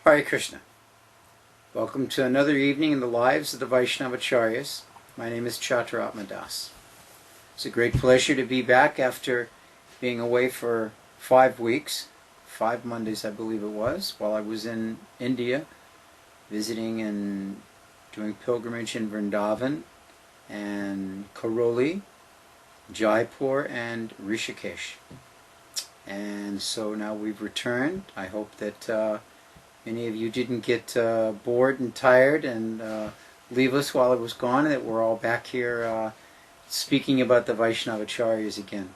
Hare Krishna. Welcome to another evening in the lives of the Vaishnavacharyas. My name is Chaturātma Das. It's a great pleasure to be back after being away for 5 weeks, 5 Mondays I believe it was, while I was in India visiting and doing pilgrimage in Vrindavan and Karoli, Jaipur and Rishikesh. And so now we've returned. I hope that many of you didn't get bored and tired and leave us while I was gone, and that we're all back here speaking about the Vaishnavacharyas again.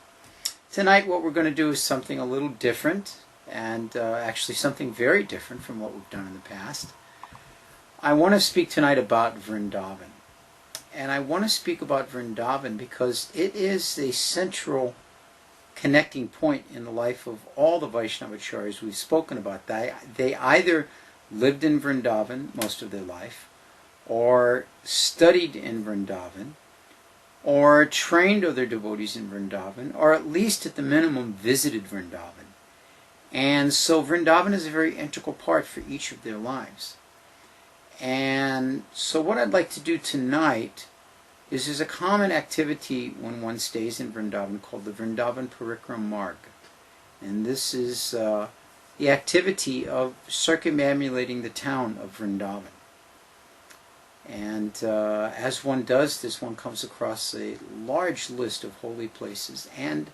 Tonight what we're going to do is something a little different, and actually something very different from what we've done in the past. I want to speak tonight about Vrindavan. And I want to speak about Vrindavan because it is a central connecting point in the life of all the Vaishnavacharyas we've spoken about. They either lived in Vrindavan most of their life, or studied in Vrindavan, or trained other devotees in Vrindavan, or at least at the minimum visited Vrindavan. And so Vrindavan is a very integral part for each of their lives. And so what I'd like to do tonight is there's a common activity when one stays in Vrindavan called the Vrindavan Parikrama Marg. And this is the activity of circumambulating the town of Vrindavan. And as one does this, one comes across a large list of holy places and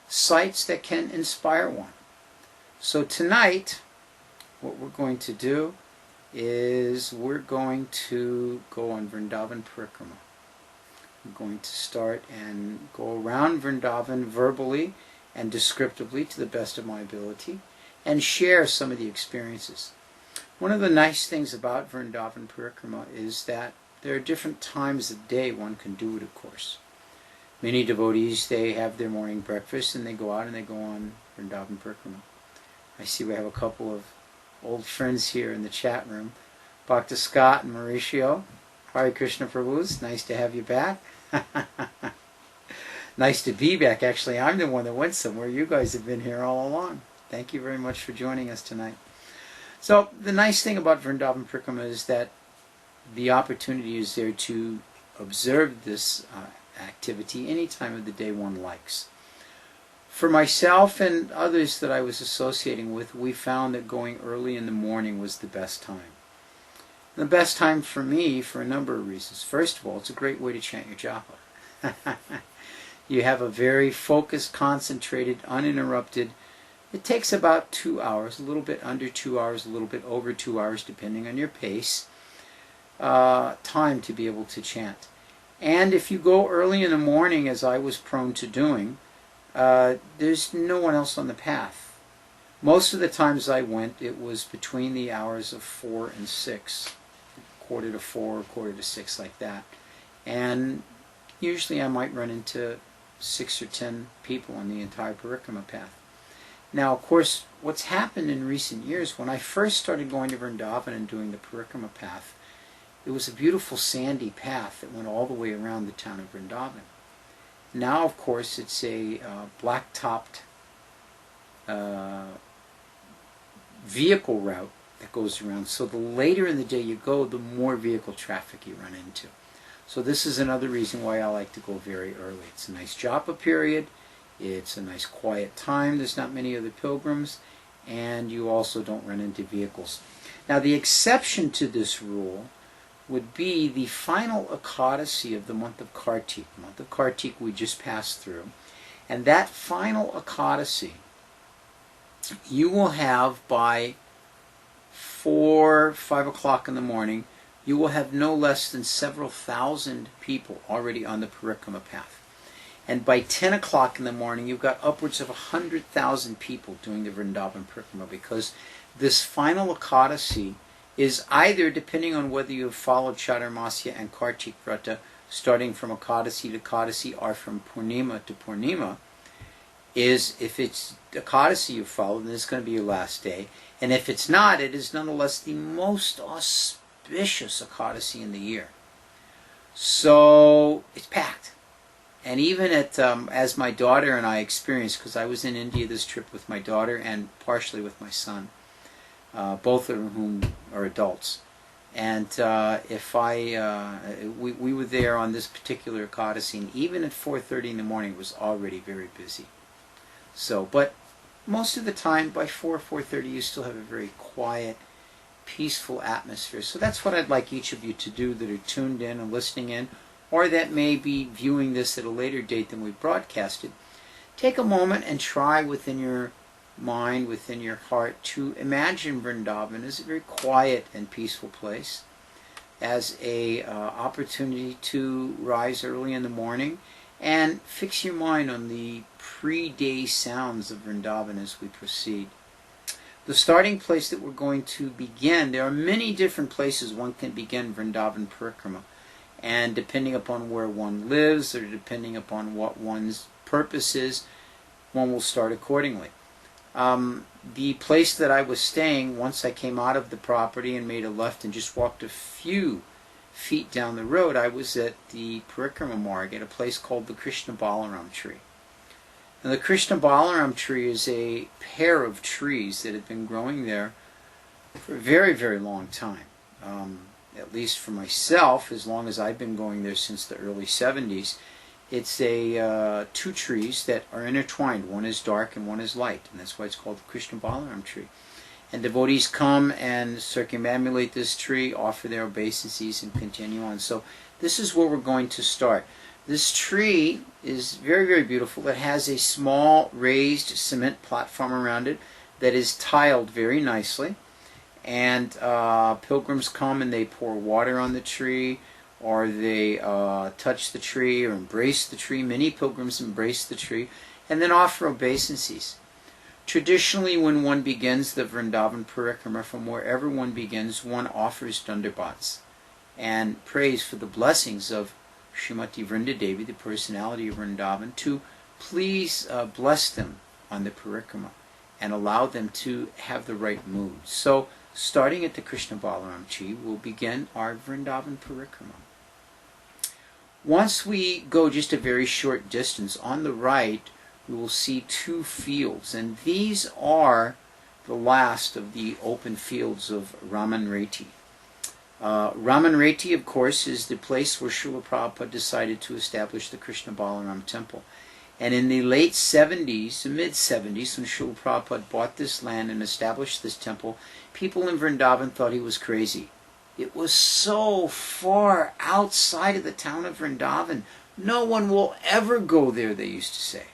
sites that can inspire one. So tonight, what we're going to do is we're going to go on Vrindavan Parikrama. I'm going to start and go around Vrindavan verbally and descriptively to the best of my ability and share some of the experiences. One of the nice things about Vrindavan Parikrama is that there are different times of day one can do it, of course. Many devotees, they have their morning breakfast and they go out and they go on Vrindavan Parikrama. I see we have a couple of old friends here in the chat room, Bhakta Scott and Mauricio. Hare Krishna Prabhus, nice to have you back. Nice to be back. Actually, I'm the one that went somewhere. You guys have been here all along. Thank you very much for joining us tonight. So the nice thing about Vrindavan Parikrama is that the opportunity is there to observe this activity any time of the day one likes. For myself and others that I was associating with, we found that going early in the morning was the best time. The best time for me for a number of reasons. First of all, it's a great way to chant your japa. You have a very focused, concentrated, uninterrupted. It takes about 2 hours, a little bit under 2 hours, a little bit over 2 hours, depending on your pace, time to be able to chant. And if you go early in the morning, as I was prone to doing, there's no one else on the path. Most of the times I went, it was between the hours of 4 and 6. Quarter to 4, quarter to 6, like that. And usually I might run into 6 or 10 people on the entire parikrama path. Now, of course, what's happened in recent years, when I first started going to Vrindavan and doing the parikrama path, it was a beautiful sandy path that went all the way around the town of Vrindavan. Now, of course, it's a black-topped vehicle route that goes around. So the later in the day you go, the more vehicle traffic you run into. So this is another reason why I like to go very early. It's a nice japa period. It's a nice quiet time. There's not many other pilgrims. And you also don't run into vehicles. Now the exception to this rule would be the final Ekadasi of the month of Kartik. The month of Kartik we just passed through. And that final Ekadasi you will have by 4, 5 o'clock in the morning, you will have no less than several thousand people already on the parikrama path. And by 10 o'clock in the morning, you've got upwards of 100,000 people doing the Vrindavan Parikrama, because this final Ekadasi is either, depending on whether you have followed Chaturmasya and Kartik Vrata, starting from Ekadasi to Ekadasi or from Purnima to Purnima, is if it's Ekadasi you follow, then it's going to be your last day. And if it's not, it is nonetheless the most auspicious Ekadasi in the year. So it's packed. And even at, as my daughter and I experienced, because I was in India this trip with my daughter and partially with my son, both of whom are adults. And we were there on this particular Ekadasi, and even at 4:30 in the morning it was already very busy. So, but most of the time by 4:30 you still have a very quiet, peaceful atmosphere. So that's what I'd like each of you to do that are tuned in and listening in, or that may be viewing this at a later date than we broadcasted. Take a moment and try within your mind, within your heart, to imagine Vrindavan as a very quiet and peaceful place, as a opportunity to rise early in the morning and fix your mind on the pre-day sounds of Vrindavan as we proceed. The starting place that we're going to begin, there are many different places one can begin Vrindavan Parikrama, and depending upon where one lives or depending upon what one's purpose is, one will start accordingly. The place that I was staying, once I came out of the property and made a left and just walked a few feet down the road, I was at the Parikrama Marg at a place called the Krishna Balaram tree. And the Krishna Balaram tree is a pair of trees that have been growing there for a very, very long time. At least for myself, as long as I've been going there since the early 70s. It's two trees that are intertwined. One is dark and one is light, and that's why it's called the Krishna Balaram tree. And devotees come and circumambulate this tree, offer their obeisances, and continue on. So this is where we're going to start. This tree is very, very beautiful. It has a small raised cement platform around it that is tiled very nicely. And pilgrims come and they pour water on the tree, or they touch the tree or embrace the tree. Many pilgrims embrace the tree and then offer obeisances. Traditionally, when one begins the Vrindavan Parikrama, from wherever one begins, one offers dandabats and prays for the blessings of Srimati Vrindadevi, the personality of Vrindavan, to please bless them on the Parikrama and allow them to have the right mood. So, starting at the Krishna Balaram tree, we'll begin our Vrindavan Parikrama. Once we go just a very short distance, on the right we will see two fields, and these are the last of the open fields of Ramanreti. Ramanreti, of course, is the place where Srila Prabhupada decided to establish the Krishna Balaram temple. And in the late 70s, the mid-70s, when Srila Prabhupada bought this land and established this temple, people in Vrindavan thought he was crazy. It was so far outside of the town of Vrindavan. No one will ever go there, they used to say.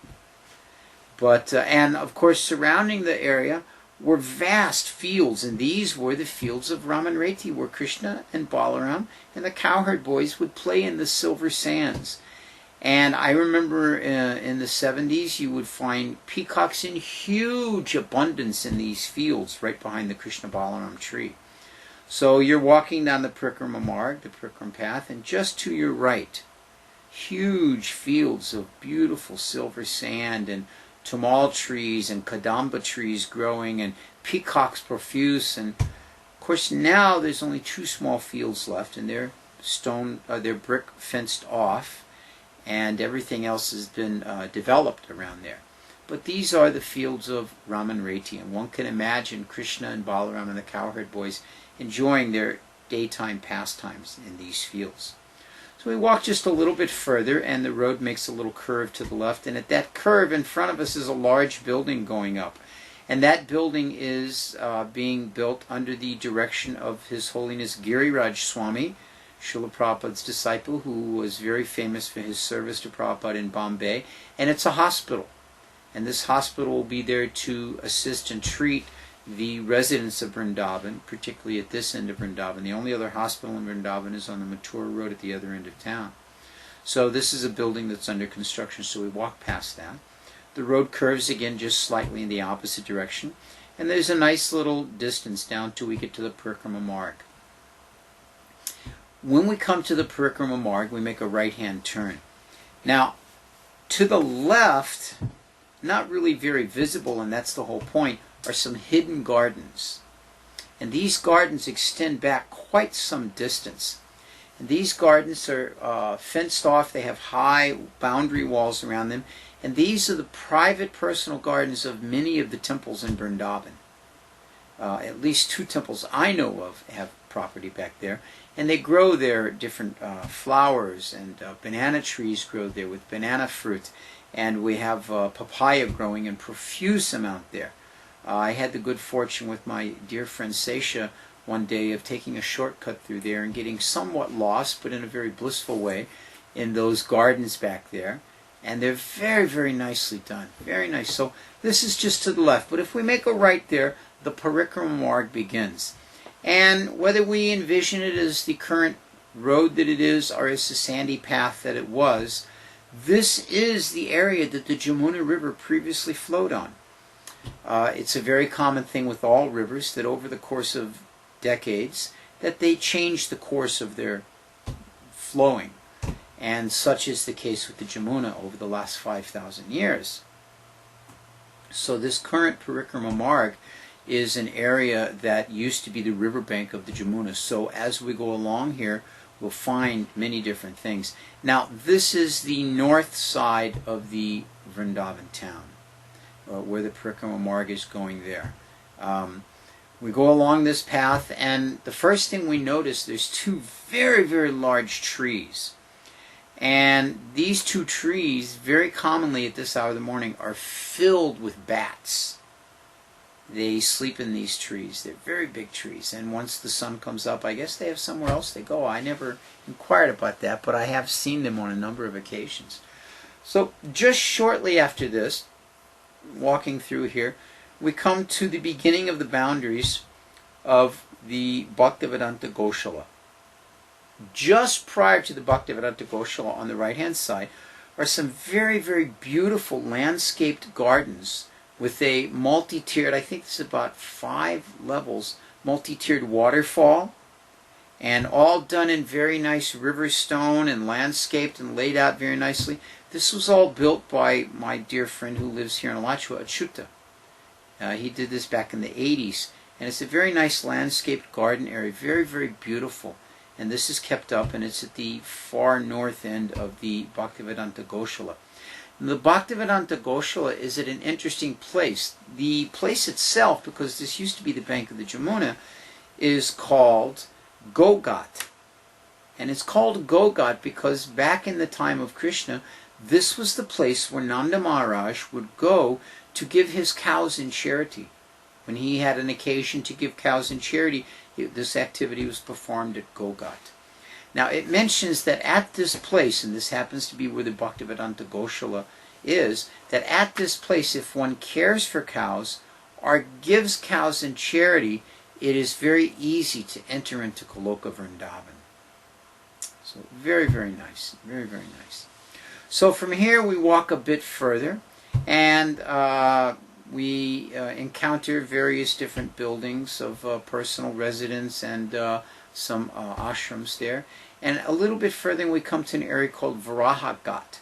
But and of course, surrounding the area were vast fields, and these were the fields of Ramanreti, where Krishna and Balaram and the cowherd boys would play in the silver sands. And I remember in the 70s, you would find peacocks in huge abundance in these fields right behind the Krishna Balaram tree. So you're walking down the Parikrama Marg, the Parikrama path, and just to your right, huge fields of beautiful silver sand and tamal trees and kadamba trees growing and peacocks profuse. And of course now there's only two small fields left, and they're brick fenced off, and everything else has been developed around there. But these are the fields of Ramanreti, and one can imagine Krishna and Balaram and the cowherd boys enjoying their daytime pastimes in these fields. So we walk just a little bit further, and the road makes a little curve to the left, and at that curve in front of us is a large building going up. And that building is being built under the direction of His Holiness Giriraj Swami, Srila Prabhupada's disciple, who was very famous for his service to Prabhupada in Bombay. And it's a hospital. And this hospital will be there to assist and treat the residents of Vrindavan, particularly at this end of Vrindavan. The only other hospital in Vrindavan is on the Mathura road at the other end of town. So this is a building that's under construction, so we walk past that. The road curves again just slightly in the opposite direction, and there's a nice little distance down till we get to the Parikrama Marg. When we come to the Parikrama Marg, we make a right-hand turn. Now, to the left, not really very visible, and that's the whole point, are some hidden gardens. And these gardens extend back quite some distance. And these gardens are fenced off. They have high boundary walls around them. And these are the private personal gardens of many of the temples in Vrindavan. At least 2 temples I know of have property back there, and they grow there different flowers, and banana trees grow there with banana fruit, and we have papaya growing in profuse amount there. I had the good fortune with my dear friend Seisha one day of taking a shortcut through there and getting somewhat lost, but in a very blissful way, in those gardens back there. And they're very, very nicely done. Very nice. So this is just to the left. But if we make a right there, the Parikrama Marg begins. And whether we envision it as the current road that it is, or as the sandy path that it was, this is the area that the Jamuna River previously flowed on. It's a very common thing with all rivers that over the course of decades that they change the course of their flowing, and such is the case with the Jamuna over the last 5,000 years. So this current Parikrama Marg is an area that used to be the riverbank of the Jamuna. So as we go along here, we'll find many different things. Now this is the north side of the Vrindavan town, where the Parikrama Marg is going there. We go along this path, and the first thing we notice, there's 2 very, very large trees. And these 2 trees, very commonly at this hour of the morning, are filled with bats. They sleep in these trees. They're very big trees. And once the sun comes up, I guess they have somewhere else they go. I never inquired about that, but I have seen them on a number of occasions. So just shortly after this, walking through here, we come to the beginning of the boundaries of the Bhaktivedanta Goshala. Just prior to the Bhaktivedanta Goshala on the right-hand side are some very, very beautiful landscaped gardens with a multi-tiered, I think this is about 5 levels, multi-tiered waterfall, and all done in very nice river stone and landscaped and laid out very nicely. This was all built by my dear friend who lives here in Alachua, Achyuta. He did this back in the 80s, and it's a very nice landscaped garden area, very, very beautiful. And this is kept up, and it's at the far north end of the Bhaktivedanta Goshala. And the Bhaktivedanta Goshala is at an interesting place. The place itself, because this used to be the bank of the Jamuna, is called Gogat. And it's called Gogat because back in the time of Krishna, this was the place where Nanda Maharaj would go to give his cows in charity. When he had an occasion to give cows in charity, this activity was performed at Gogat. Now it mentions that at this place, and this happens to be where the Bhaktivedanta Goshala is, that at this place, if one cares for cows or gives cows in charity, it is very easy to enter into Goloka Vrindavan. So very, very nice. Very, very nice. So from here we walk a bit further, and we encounter various different buildings of personal residence and some ashrams there. And a little bit further we come to an area called Varaha Ghat.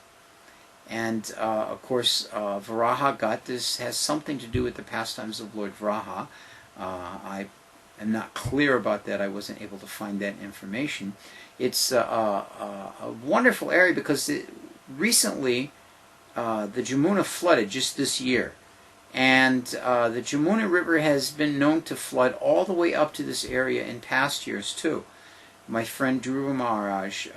And of course Varaha Ghat, this has something to do with the pastimes of Lord Varaha. I am not clear about that. I wasn't able to find that information. It's a wonderful area because recently the Jamuna flooded just this year. And the Jamuna River has been known to flood all the way up to this area in past years too. My friend Dhruva Maharaj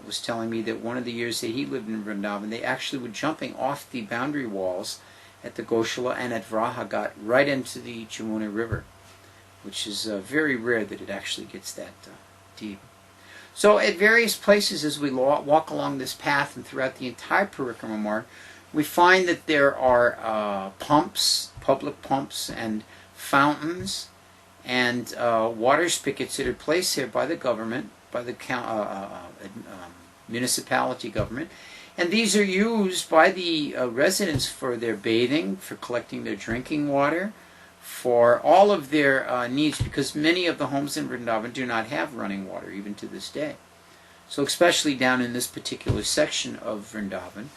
was telling me that one of the years that he lived in Vrindavan, they actually were jumping off the boundary walls at the Goshala and at Varaha Ghat right into the Jamuna River, which is very rare that it actually gets that deep. So at various places as we walk along this path and throughout the entire Parikrama Marg, we find that there are pumps, public pumps and fountains and water spigots that are placed here by the government, by the municipality government. And these are used by the residents for their bathing, for collecting their drinking water, for all of their needs, because many of the homes in Vrindavan do not have running water even to this day. So especially down in this particular section of Vrindavan.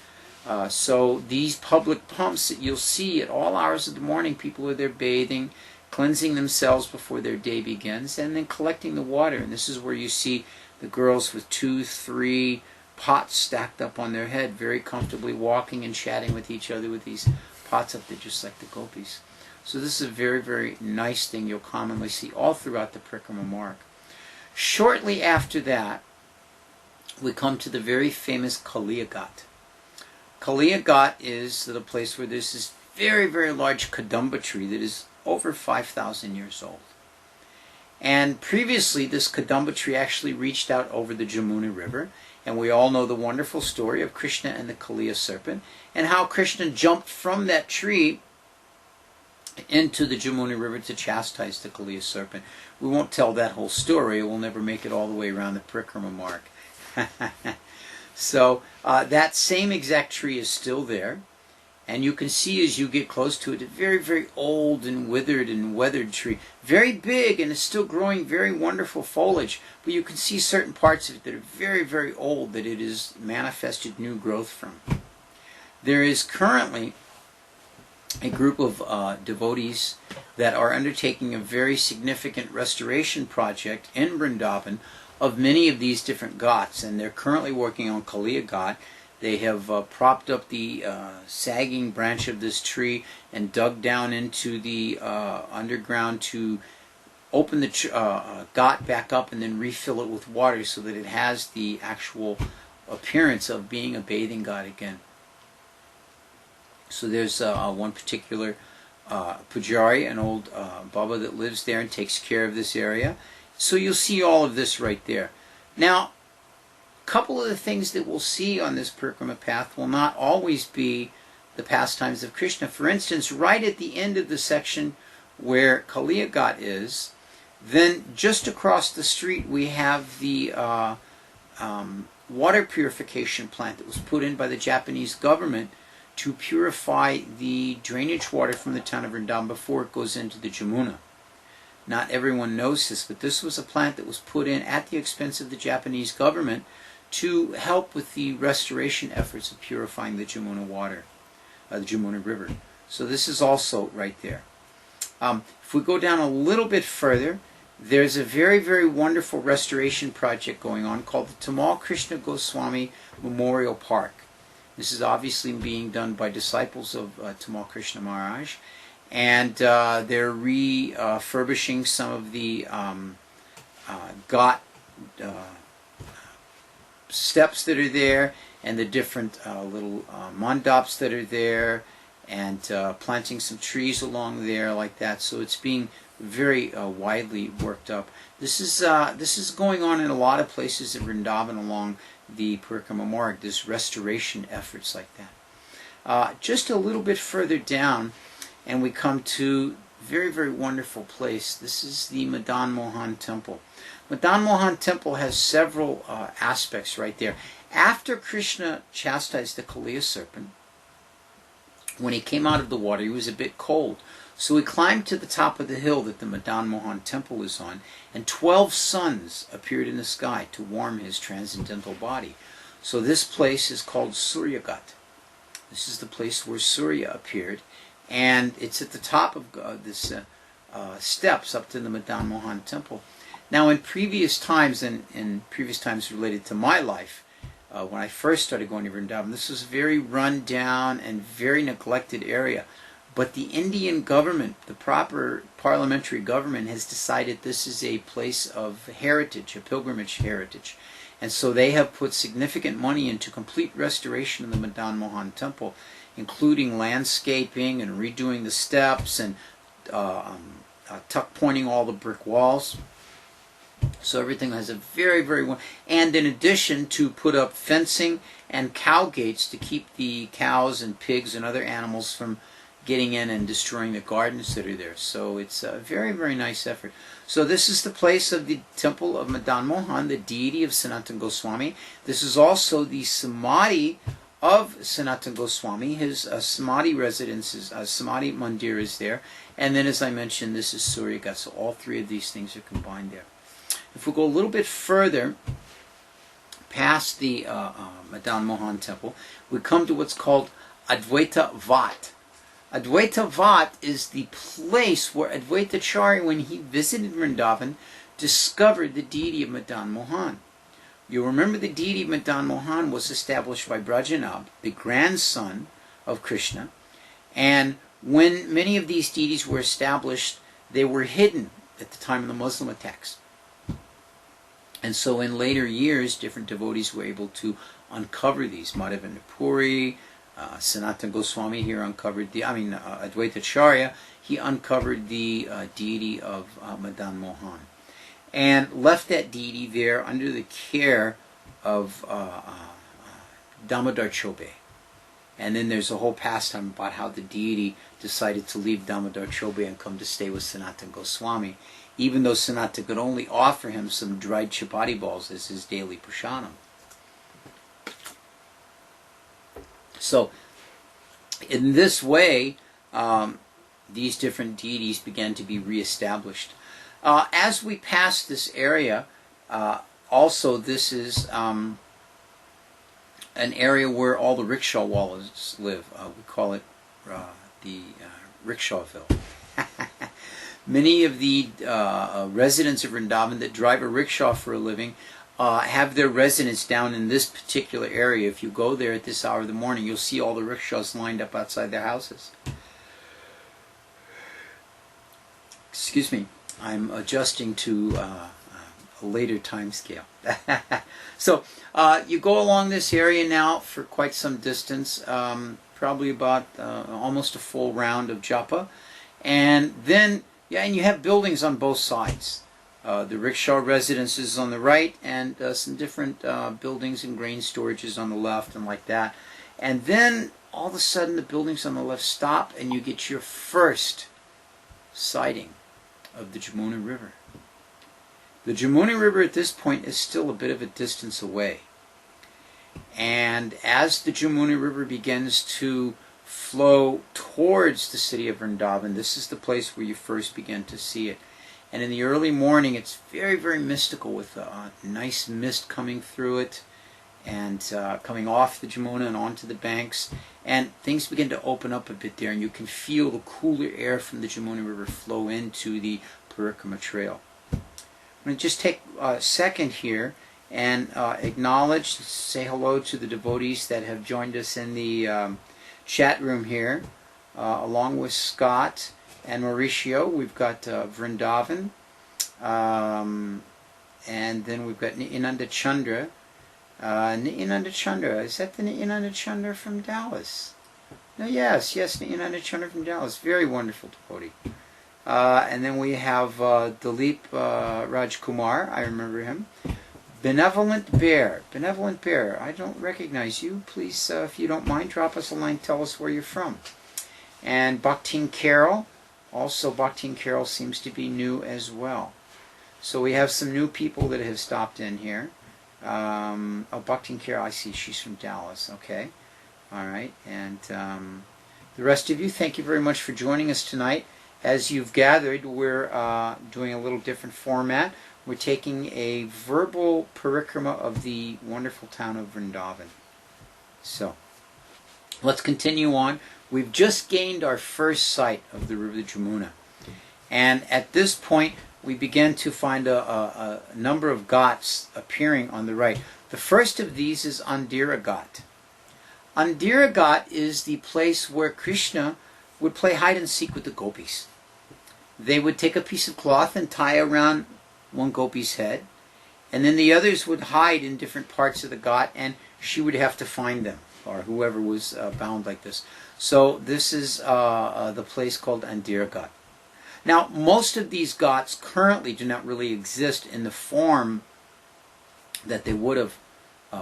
So these public pumps that you'll see at all hours of the morning, people are there bathing, cleansing themselves before their day begins, and then collecting the water. And this is where you see the girls with 2, 3 pots stacked up on their head, very comfortably walking and chatting with each other with these pots up there, just like the gopis. So this is a very, very nice thing you'll commonly see all throughout the Parikrama mark. Shortly after that, we come to the very famous Kaliya Ghat. Kaliya Ghat is the place where there's this very, very large Kadamba tree that is over 5,000 years old. And previously, this Kadamba tree actually reached out over the Jamuna River, and we all know the wonderful story of Krishna and the Kaliya serpent, and how Krishna jumped from that tree into the Jamuna River to chastise the Kaliya serpent. We won't tell that whole story. We'll never make it all the way around the Parikrama mark. So that same exact tree is still there, and you can see as you get close to it, a very, very old and withered and weathered tree. Very big, and it's still growing very wonderful foliage, but you can see certain parts of it that are very, very old that it is manifested new growth from. There is currently a group of devotees that are undertaking a very significant restoration project in Vrindavan of many of these different ghats, and they're currently working on Kaliya Ghat. They have propped up the sagging branch of this tree and dug down into the underground to open the ghat back up and then refill it with water so that it has the actual appearance of being a bathing ghat again. So there's one particular pujari, an old Baba that lives there and takes care of this area. So you'll see all of this right there. Now, a couple of the things that we'll see on this Parikrama path will not always be the pastimes of Krishna. For instance, right at the end of the section where Kaliya Ghat is, then just across the street we have the water purification plant that was put in by the Japanese government to purify the drainage water from the town of Vrindavan before it goes into the Jamuna. Not everyone knows this, but this was a plant that was put in at the expense of the Japanese government to help with the restoration efforts of purifying the Jamuna water, the Jamuna River. So this is also right there. If we go down a little bit further, there's a very, very wonderful restoration project going on called the Tamal Krishna Goswami Memorial Park. This is obviously being done by disciples of Tamal Krishna Maharaj, and they're refurbishing some of the ghat steps that are there, and the different little mandaps that are there, and planting some trees along there like that. So it's being very widely worked up. This is going on in a lot of places in Vrindavan along the Parikrama marg. There's restoration efforts like that. Just a little bit further down, and we come to a very, very wonderful place. This is the Madan Mohan Temple. Madan Mohan Temple has several aspects right there. After Krishna chastised the Kaliya serpent, when he came out of the water, he was a bit cold. So he climbed to the top of the hill that the Madan Mohan Temple is on, and 12 suns appeared in the sky to warm his transcendental body. So this place is called Surya Ghat. This is the place where Surya appeared, and it's at the top of this steps up to the Madan Mohan Temple. Now, in previous times, and in previous times related to my life, when I first started going to Vrindavan, this was a very run down and very neglected area. But the Indian government, the proper parliamentary government, has decided this is a place of heritage, a pilgrimage heritage. And so they have put significant money into complete restoration of the Madan Mohan Temple, including landscaping and redoing the steps and tuck pointing all the brick walls. So everything has a very, very... And in addition, to put up fencing and cow gates to keep the cows and pigs and other animals from getting in and destroying the gardens that are there. So it's a very, very nice effort. So this is the place of the temple of Madan Mohan, the deity of Sanatana Goswami. This is also the samadhi of Sanatana Goswami. His samadhi residence is, samadhi mandir is there. And then, as I mentioned, this is Surya Ghat. So all three of these things are combined there. If we go a little bit further past the Madan Mohan temple, we come to what's called Advaita Vat. Advaita Vat is the place where Advaitacharya, when he visited Vrindavan, discovered the deity of Madan Mohan. You'll remember the deity of Madan Mohan was established by Brajanab, the grandson of Krishna, and when many of these deities were established, they were hidden at the time of the Muslim attacks. And so in later years, different devotees were able to uncover these. Madhavendra Puri, Sanatana Goswami here uncovered Advaita Acharya, he uncovered the deity of Madan Mohan, and left that deity there under the care of Damodar Chobe. And then there's a whole pastime about how the deity decided to leave Damodar Chobe and come to stay with Sanatana Goswami, even though Sanatana could only offer him some dried chapati balls as his daily prashanam. So, in this way, these different deities began to be reestablished. As we pass this area, also this is an area where all the rickshaw wallahs live. We call it the Rickshawville. Many of the residents of Vrindavan that drive a rickshaw for a living have their residence down in this particular area. If you go there at this hour of the morning, you'll see all the rickshaws lined up outside their houses. Excuse me, I'm adjusting to a later time scale. So you go along this area now for quite some distance, probably about almost a full round of japa, and then and you have buildings on both sides. The rickshaw residences on the right, and some different buildings and grain storages on the left, and like that. And then all of a sudden the buildings on the left stop, and you get your first sighting of the Jamuna River. The Jamuna River at this point is still a bit of a distance away. And as the Jamuna River begins to flow towards the city of Vrindavan, this is the place where you first begin to see it. And in the early morning, it's very, very mystical, with a nice mist coming through it, and coming off the Jamuna and onto the banks. And things begin to open up a bit there, and you can feel the cooler air from the Jamuna River flow into the Parikrama Trail. I'm going to just take a second here and acknowledge, say hello to the devotees that have joined us in the chat room here, along with Scott and Mauricio. We've got Vrindavan, and then we've got Nityananda Chandra. Nityananda Chandra, is that the Nityananda Chandra from Dallas? No, yes, Nityananda Chandra from Dallas. Very wonderful devotee. And then we have Dilip Rajkumar, I remember him. Benevolent Bear, I don't recognize you. Please, if you don't mind, drop us a line, tell us where you're from. And Bhaktin Carol, also Bhaktin Carol seems to be new as well. So we have some new people that have stopped in here. Bhaktin Carol, I see, she's from Dallas, okay. All right, and the rest of you, thank you very much for joining us tonight. As you've gathered, we're doing a little different format. We're taking a verbal parikrama of the wonderful town of Vrindavan. So, let's continue on. We've just gained our first sight of the river Jamuna. And at this point, we begin to find a number of ghats appearing on the right. The first of these is Andhira Ghat. Andhira Ghat is the place where Krishna would play hide and seek with the gopis. They would take a piece of cloth and tie around one gopi's head, and then the others would hide in different parts of the ghat, and she would have to find them, or whoever was bound like this. So this is the place called Andhira Ghat. Now, most of these ghats currently do not really exist in the form that they would have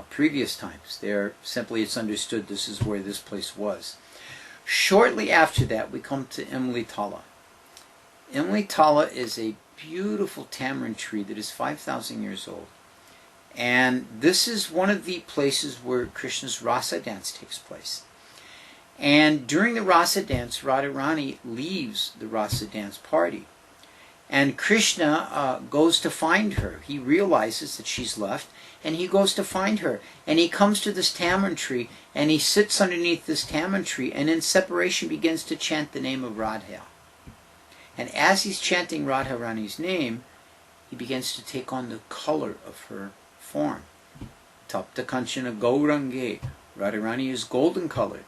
previous times. They're simply, it's understood this is where this place was. Shortly after that, we come to Imli Tala. Imli Tala is a beautiful tamarind tree that is 5,000 years old. And this is one of the places where Krishna's Rasa dance takes place. And during the Rasa dance, Radharani leaves the Rasa dance party. And Krishna goes to find her. He realizes that she's left, and he goes to find her. And he comes to this tamarind tree, and he sits underneath this tamarind tree, and in separation begins to chant the name of Radha. And as he's chanting Radharani's name, he begins to take on the color of her form. Tapta Kanchana Gaurange. Radharani is golden colored.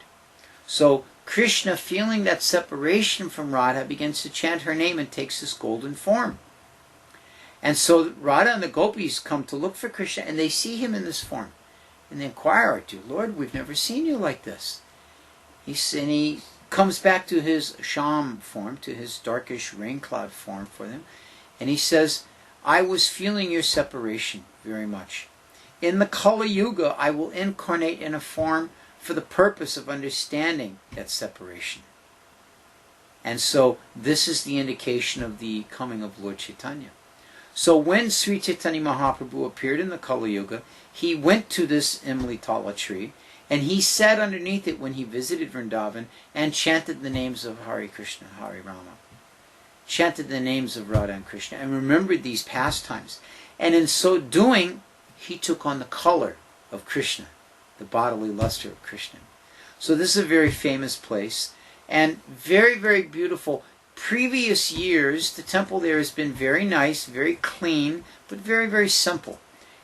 So Krishna, feeling that separation from Radha, begins to chant her name and takes this golden form. And so Radha and the gopis come to look for Krishna, and they see him in this form. And they inquire to, Lord, we've never seen you like this. He comes back to his sham form, to his darkish rain cloud form for them. And he says, I was feeling your separation very much. In the Kali Yuga, I will incarnate in a form for the purpose of understanding that separation. And so this is the indication of the coming of Lord Chaitanya. So when Sri Chaitanya Mahaprabhu appeared in the Kali Yuga, he went to this Imli Tala tree, and he sat underneath it when he visited Vrindavan and chanted the names of Hare Krishna, Hare Rama. Chanted the names of Radha and Krishna and remembered these pastimes. And in so doing, he took on the color of Krishna, the bodily luster of Krishna. So this is a very famous place and very, very beautiful. Previous years, the temple there has been very nice, very clean, but very, very simple.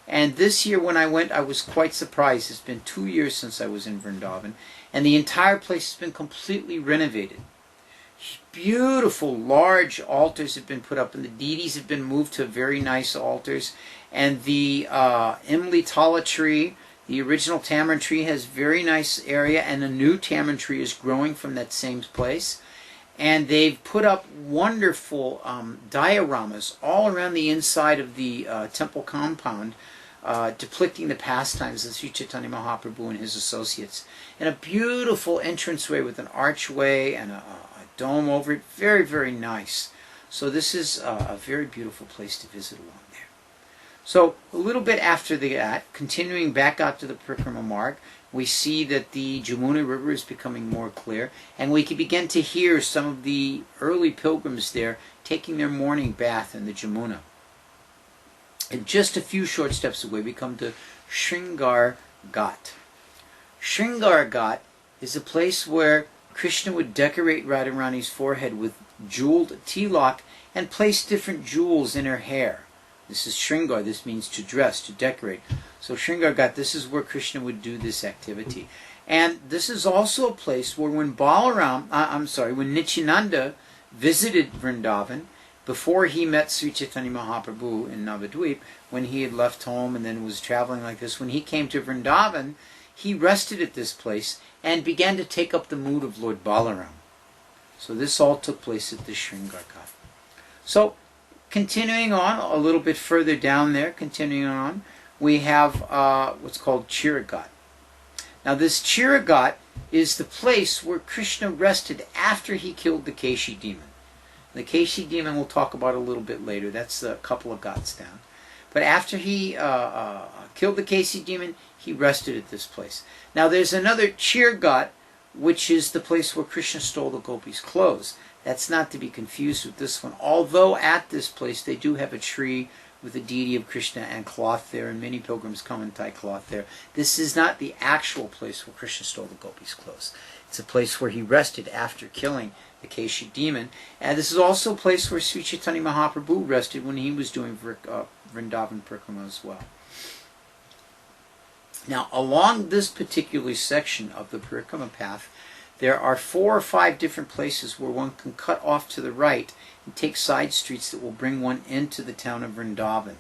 And this year when I went, I was quite surprised. It's been 2 years since I was in Vrindavan, and the entire place has been completely renovated. Beautiful, large altars have been put up, and the deities have been moved to very nice altars. And the Imli Tala tree, the original tamarind tree, has very nice area, and a new tamarind tree is growing from that same place. And they've put up wonderful dioramas all around the inside of the temple compound, depicting the pastimes of Sri Chaitanya Mahaprabhu and his associates. And a beautiful entranceway with an archway and a dome over it. Very, very nice. So this is a very beautiful place to visit along there. So a little bit after that, continuing back out to the Parikrama Marg, we see that the Jamuna River is becoming more clear, and we can begin to hear some of the early pilgrims there taking their morning bath in the Jamuna. And just a few short steps away, we come to Shringar Ghat. Shringar Ghat is a place where Krishna would decorate Radharani's forehead with jeweled tilak and place different jewels in her hair. This is Shringar. This means to dress, to decorate. So Shringar Ghat, this is where Krishna would do this activity. And this is also a place where when when Nityananda visited Vrindavan, before he met Sri Chaitanya Mahaprabhu in Navadvip, when he had left home and then was traveling like this, when he came to Vrindavan, he rested at this place and began to take up the mood of Lord Balaram. So this all took place at the Shringar Ghat. So continuing on, a little bit further down there, we have what's called Chiragat. Now this Chiragat is the place where Krishna rested after he killed the Keshi demon. The Keshi demon we'll talk about a little bit later. That's a couple of ghats down. But after he killed the Keshi demon, he rested at this place. Now there's another Chiragat, which is the place where Krishna stole the gopis' clothes. That's not to be confused with this one. Although at this place they do have a tree with the deity of Krishna and cloth there, and many pilgrims come and tie cloth there. This is not the actual place where Krishna stole the gopis' clothes. It's a place where he rested after killing the Keshi demon. And this is also a place where Sri Chaitanya Mahaprabhu rested when he was doing Vrindavan Parikrama as well. Now, along this particular section of the Parikrama path, there are 4 or 5 different places where one can cut off to the right and take side streets that will bring one into the town of Vrindavan.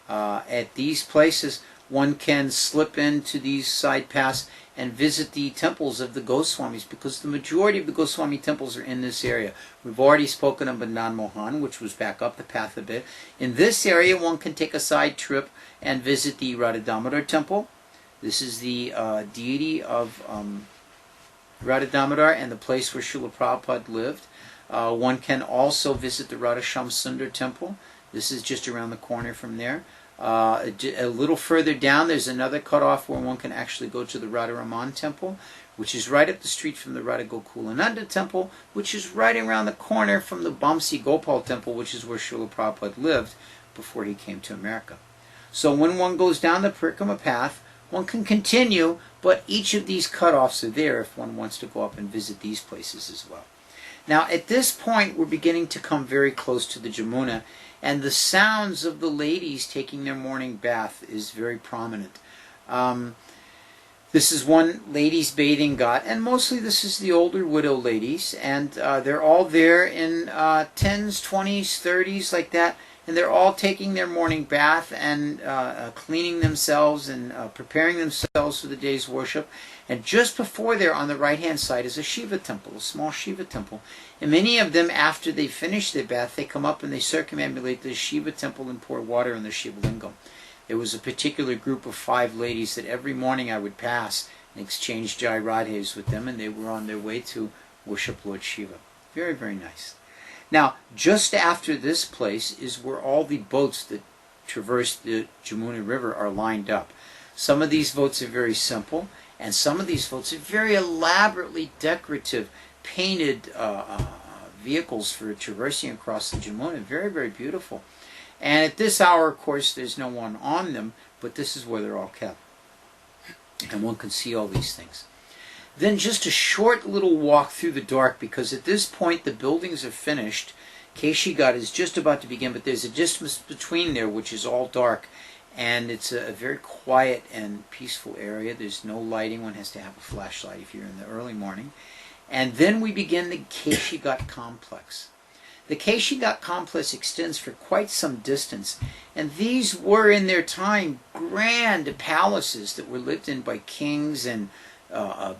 At these places, one can slip into these side paths and visit the temples of the Goswamis, because the majority of the Goswami temples are in this area. We've already spoken of Madan Mohan, which was back up the path a bit. In this area, one can take a side trip and visit the Radha Damodar temple. This is the deity of Radha Damodar and the place where Srila Prabhupada lived. One can also visit the Radha Shamsundar temple. This is just around the corner from there. A little further down, there's another cutoff where one can actually go to the Radha Raman temple, which is right up the street from the Radha Gokulananda temple, which is right around the corner from the Bamsi Gopal temple, which is where Srila Prabhupada lived before he came to America. So when one goes down the Parikrama path, one can continue, but each of these cutoffs are there if one wants to go up and visit these places as well. Now, at this point, we're beginning to come very close to the Jamuna, and the sounds of the ladies taking their morning bath is very prominent. This is one ladies' bathing ghat, and mostly this is the older widow ladies, and they're all there in 10s, 20s, 30s, like that, and they're all taking their morning bath and cleaning themselves and preparing themselves for the day's worship. And just before there, on the right-hand side, is a Shiva temple, a small Shiva temple. And many of them, after they finish their bath, they come up and they circumambulate the Shiva temple and pour water on the Shiva lingam. There was a particular group of 5 ladies that every morning I would pass and exchange Jai Radhes with them, and they were on their way to worship Lord Shiva. Very, very nice. Now, just after this place is where all the boats that traverse the Jamuna River are lined up. Some of these boats are very simple, and some of these boats are very elaborately decorative, painted vehicles for traversing across the Jamuna. Very, very beautiful. And at this hour, of course, there's no one on them, but this is where they're all kept. And one can see all these things. Then just a short little walk through the dark, because at this point the buildings are finished. Keshi Ghat is just about to begin, but there's a distance between there which is all dark. And it's a very quiet and peaceful area. There's no lighting. One has to have a flashlight if you're in the early morning. And then we begin the Keshi Ghat complex. The Keshi Ghat complex extends for quite some distance, and these were in their time grand palaces that were lived in by kings and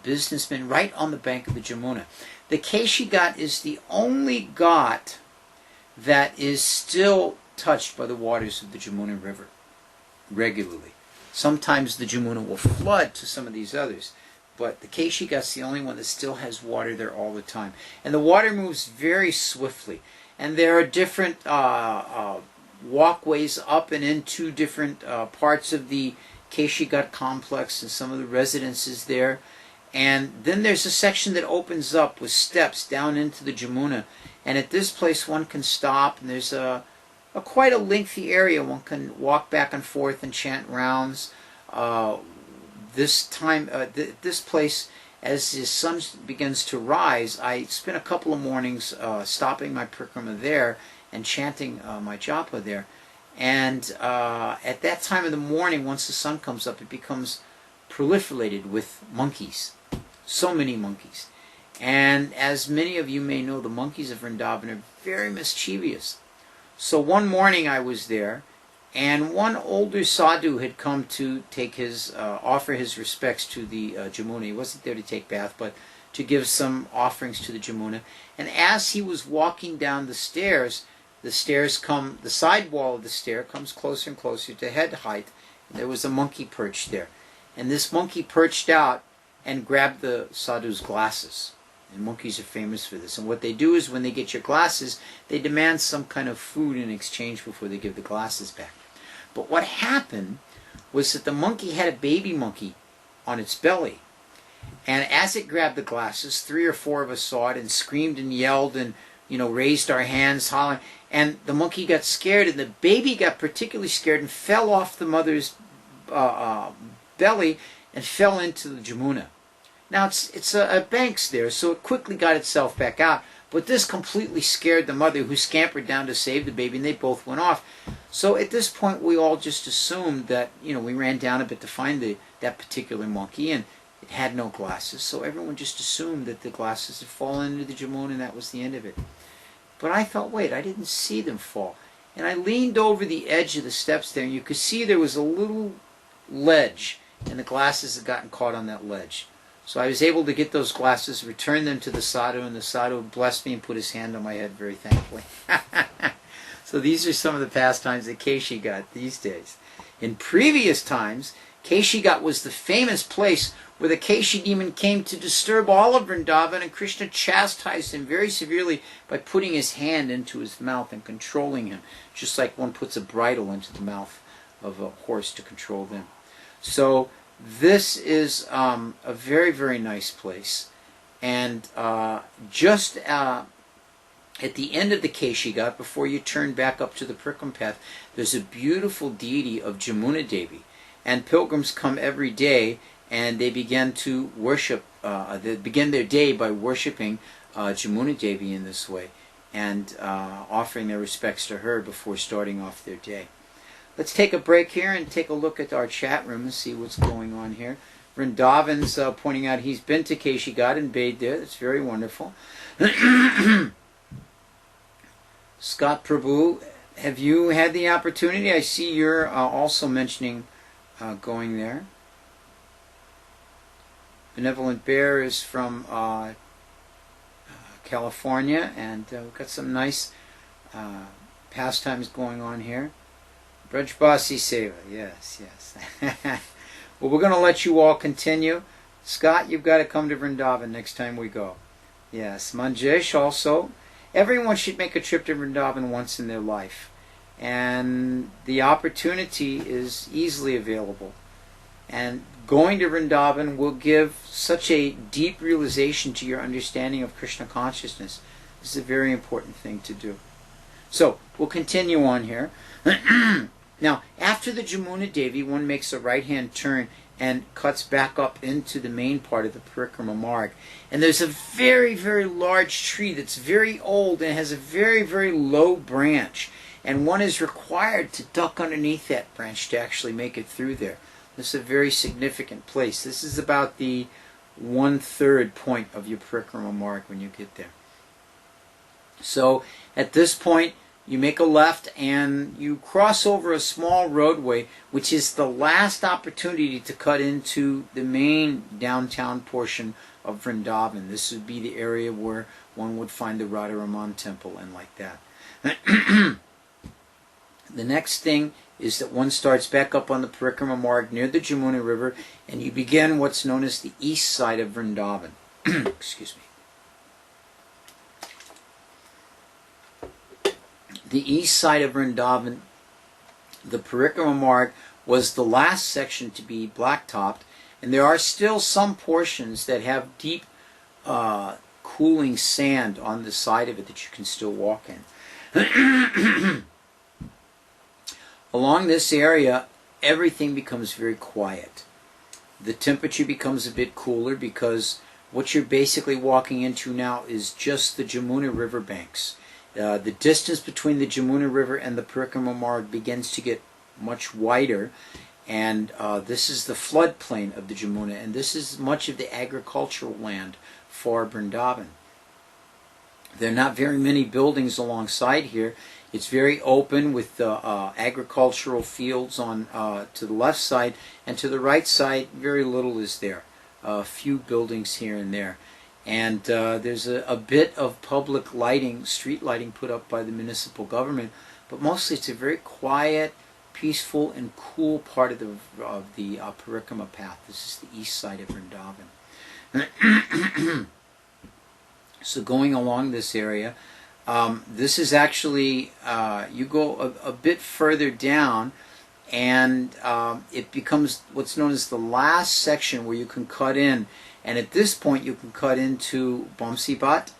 businessmen right on the bank of the Jamuna. The Keshi Ghat is the only ghat that is still touched by the waters of the Jamuna River regularly. Sometimes the Jamuna will flood to some of these others, but the Keshi Ghat is the only one that still has water there all the time. And the water moves very swiftly. And there are different walkways up and into different parts of the Keshi Ghat complex and some of the residences there. And then there's a section that opens up with steps down into the Jamuna. And at this place one can stop, and there's quite a lengthy area. One can walk back and forth and chant rounds. This place, as the sun begins to rise, I spent a couple of mornings stopping my parikrama there and chanting my japa there. And at that time of the morning, once the sun comes up, it becomes proliferated with monkeys. So many monkeys. And as many of you may know, the monkeys of Vrindavana are very mischievous. So one morning I was there, and one older sadhu had come to take his offer his respects to the Jamuna. He wasn't there to take bath, but to give some offerings to the Jamuna. And as he was walking down the stairs come, the side wall of the stair comes closer and closer to head height. And there was a monkey perched there. And this monkey perched out and grabbed the sadhu's glasses. And monkeys are famous for this. And what they do is when they get your glasses, they demand some kind of food in exchange before they give the glasses back. But what happened was that the monkey had a baby monkey on its belly. And as it grabbed the glasses, 3 or 4 of us saw it and screamed and yelled and, raised our hands, hollering. And the monkey got scared, and the baby got particularly scared and fell off the mother's belly and fell into the Jamuna. Now, it's a banks there, so it quickly got itself back out. But this completely scared the mother, who scampered down to save the baby, and they both went off. So at this point, we all just assumed that, we ran down a bit to find that particular monkey, and it had no glasses. So everyone just assumed that the glasses had fallen into the Jamuna, and that was the end of it. But I thought, wait, I didn't see them fall. And I leaned over the edge of the steps there, and you could see there was a little ledge, and the glasses had gotten caught on that ledge. So I was able to get those glasses, return them to the sadhu, and the sadhu blessed me and put his hand on my head very thankfully. So these are some of the pastimes that Keshi Ghat these days. In previous times, Keshi Ghat was the famous place where the Keshi demon came to disturb all of Vrindavan, and Krishna chastised him very severely by putting his hand into his mouth and controlling him, just like one puts a bridle into the mouth of a horse to control them. So this is a very, very nice place. And just at the end of the Keshi Ghat, before you turn back up to the Prikram path, there's a beautiful deity of Jamuna Devi. And pilgrims come every day, and they begin to worship, they begin their day by worshiping Jamuna Devi in this way, and offering their respects to her before starting off their day. Let's take a break here and take a look at our chat room and see what's going on here. Vrindavan's pointing out he's been to Keshi Ghat and bathed there. That's very wonderful. Scott Prabhu, have you had the opportunity? I see you're also mentioning going there. Benevolent Bear is from California, and we've got some nice pastimes going on here. Brajbasi Seva, yes. Well, we're going to let you all continue. Scott, you've got to come to Vrindavan next time we go. Yes, Manjesh also. Everyone should make a trip to Vrindavan once in their life. And the opportunity is easily available. And going to Vrindavan will give such a deep realization to your understanding of Krishna consciousness. This is a very important thing to do. So, we'll continue on here. Now, after the Jamuna Devi, one makes a right-hand turn and cuts back up into the main part of the Parikrama Marg. And there's a very, very large tree that's very old and has a very, very low branch. And one is required to duck underneath that branch to actually make it through there. This is a very significant place. This is about the 1/3 point of your Parikrama Marg when you get there. So, at this point, you make a left and you cross over a small roadway, which is the last opportunity to cut into the main downtown portion of Vrindavan. This would be the area where one would find the Radharaman temple and like that. The next thing is that one starts back up on the Parikrama Marg near the Jamuna River, and you begin what's known as the east side of Vrindavan. Excuse me. The east side of Vrindavan, the Parikrama Marg, was the last section to be blacktopped, and there are still some portions that have deep cooling sand on the side of it that you can still walk in. Along this area, everything becomes very quiet. The temperature becomes a bit cooler because what you're basically walking into now is just the Jamuna River banks. The distance between the Jamuna River and the Parikrama Marg begins to get much wider, and this is the floodplain of the Jamuna, and this is much of the agricultural land for Vrindavan. There are not very many buildings alongside here. It's very open with agricultural fields on to the left side, and to the right side, very little is there. A few buildings here and there. And there's a bit of public lighting, street lighting put up by the municipal government, but mostly it's a very quiet, peaceful, and cool part of the Parikrama path. This is the east side of Vrindavan. So going along this area, this is actually, you go a bit further down, and it becomes what's known as the last section where you can cut in. And at this point, you can cut into Bamsibat,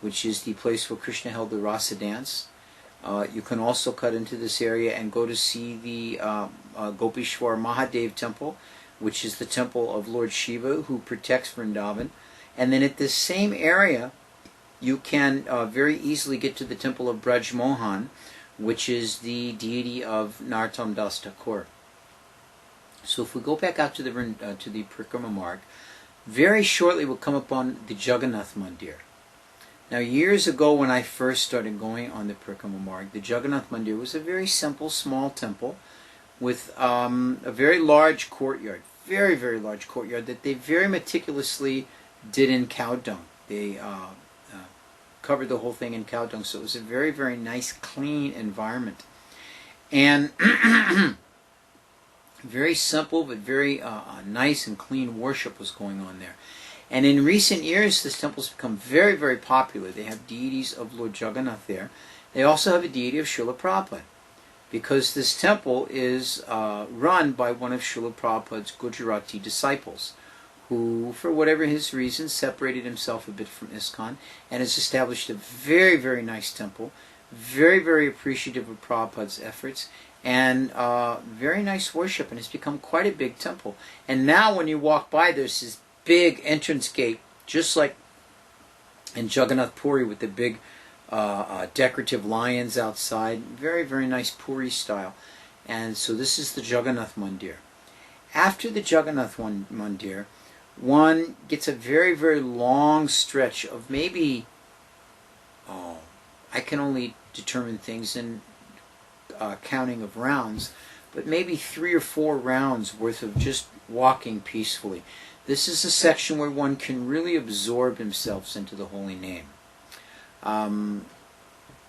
which is the place where Krishna held the Rasa dance. You can also cut into this area and go to see the Gopishwar Mahadev temple, which is the temple of Lord Shiva, who protects Vrindavan. And then at this same area, you can very easily get to the temple of Braj Mohan, which is the deity of Narottam Das Thakur. So if we go back out to the Parikrama Marg, very shortly we'll come upon the Jagannath Mandir. Now, years ago when I first started going on the Parikrama Marg, the Jagannath Mandir was a very simple, small temple with a very large courtyard, very, very large courtyard that they very meticulously did in cow dung. They covered the whole thing in cow dung, so it was a very, very nice, clean environment. And very simple, but very nice and clean worship was going on there. And in recent years, this temple has become very, very popular. They have deities of Lord Jagannath there. They also have a deity of Srila Prabhupada, because this temple is run by one of Srila Prabhupada's Gujarati disciples, who, for whatever his reasons, separated himself a bit from ISKCON and has established a very, very nice temple, very, very appreciative of Prabhupada's efforts, and very nice worship, and it's become quite a big temple. And now when you walk by, there's this big entrance gate, just like in Jagannath Puri with the big decorative lions outside. Very, very nice Puri style. And so this is the Jagannath Mandir. after the Jagannath Mandir, one gets a very, very long stretch of maybe, I can only determine things in counting of rounds, but maybe 3 or 4 rounds worth of just walking peacefully. This is a section where one can really absorb himself into the holy name.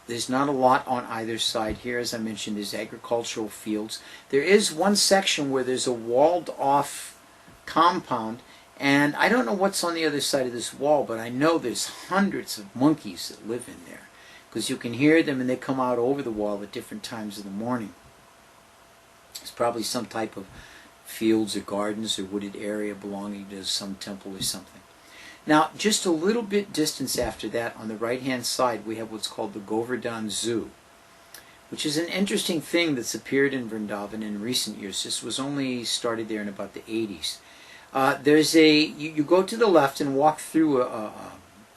There's not a lot on either side here. As I mentioned, there's agricultural fields. There is one section where there's a walled off compound, and I don't know what's on the other side of this wall, but I know there's hundreds of monkeys that live in there, because you can hear them and they come out over the wall at different times of the morning. It's probably some type of fields or gardens or wooded area belonging to some temple or something. Now, just a little bit distance after that, on the right-hand side, we have what's called the Govardhan Zoo, which is an interesting thing that's appeared in Vrindavan in recent years. This was only started there in about the 80s. There's you go to the left and walk through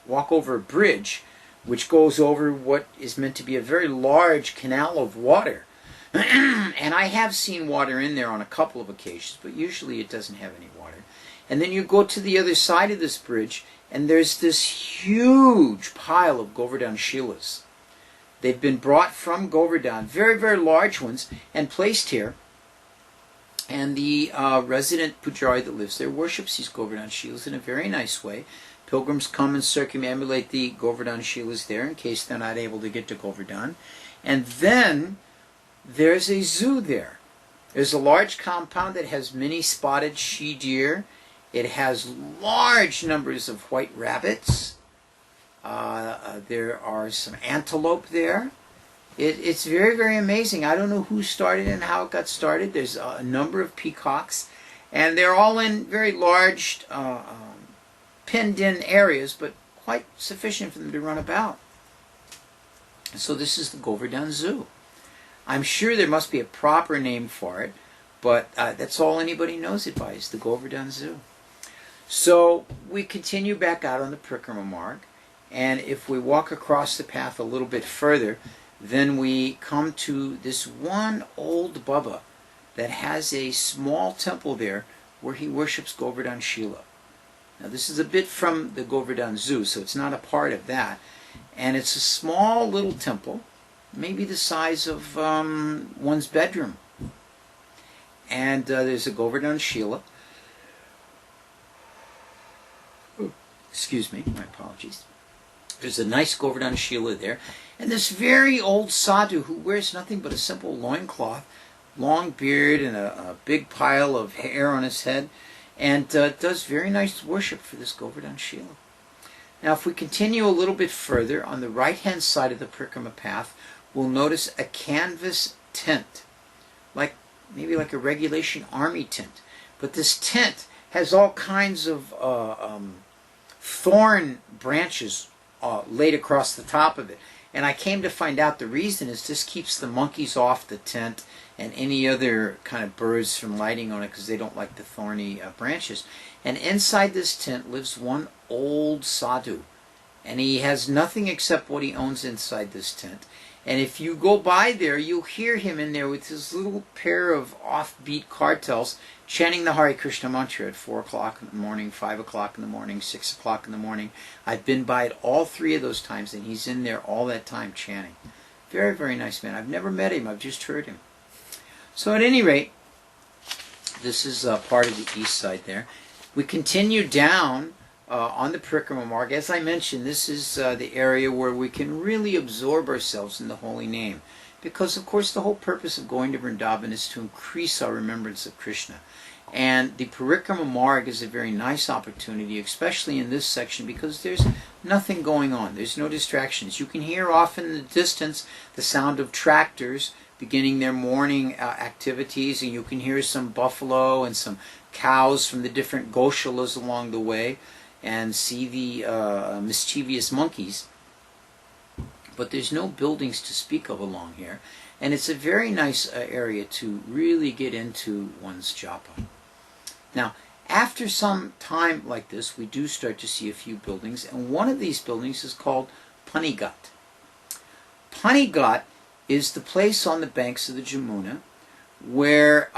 walk over a bridge, which goes over what is meant to be a very large canal of water. And I have seen water in there on a couple of occasions, but usually it doesn't have any water. And then you go to the other side of this bridge, and there's this huge pile of Govardhan Shilas. They've been brought from Govardhan, very, very large ones, and placed here. And the resident pujari that lives there worships these Govardhan Shilas in a very nice way. Pilgrims come and circumambulate the Govardhan Shilas there in case they're not able to get to Govardhan. And then there's a zoo there. There's a large compound that has many spotted she-deer. It has large numbers of white rabbits. There are some antelope there. It's very, very amazing. I don't know who started and how it got started. There's a number of peacocks, and they're all in very large, pinned-in areas, but quite sufficient for them to run about. So this is the Govardhan Zoo. I'm sure there must be a proper name for it, but that's all anybody knows it by, is the Govardhan Zoo. So we continue back out on the Parikrama Marg, and if we walk across the path a little bit further, then we come to this one old Baba that has a small temple there where he worships Govardhan Shila. Now this is a bit from the Govardhan Zoo, so it's not a part of that. And it's a small little temple, maybe the size of one's bedroom. And there's a Govardhan Shila. Excuse me, my apologies. There's a nice Govardhan Shila there. And this very old sadhu who wears nothing but a simple loincloth, long beard and a big pile of hair on his head, and does very nice worship for this Govardhan Shila. Now if we continue a little bit further, on the right-hand side of the Parikrama path, we'll notice a canvas tent, maybe like a regulation army tent. But this tent has all kinds of thorn branches laid across the top of it. And I came to find out the reason is this keeps the monkeys off the tent and any other kind of birds from lighting on it, because they don't like the thorny branches. And inside this tent lives one old sadhu. And he has nothing except what he owns inside this tent. And if you go by there, you'll hear him in there with his little pair of offbeat kartals chanting the Hare Krishna mantra at 4 o'clock in the morning, 5 o'clock in the morning, 6 o'clock in the morning. I've been by it all 3 of those times, and he's in there all that time chanting. Very, very nice man. I've never met him. I've just heard him. So at any rate, this is part of the east side there. We continue down on the Parikrama Marg. As I mentioned, this is the area where we can really absorb ourselves in the holy name. Because, of course, the whole purpose of going to Vrindavan is to increase our remembrance of Krishna. And the Parikrama Marg is a very nice opportunity, especially in this section, because there's nothing going on. There's no distractions. You can hear off in the distance the sound of tractors beginning their morning activities, and you can hear some buffalo and some cows from the different goshalas along the way, and see the mischievous monkeys. But there's no buildings to speak of along here, and it's a very nice area to really get into one's japa. Now, after some time like this, we do start to see a few buildings, and one of these buildings is called Panigat. Panigat is the place on the banks of the Jamuna where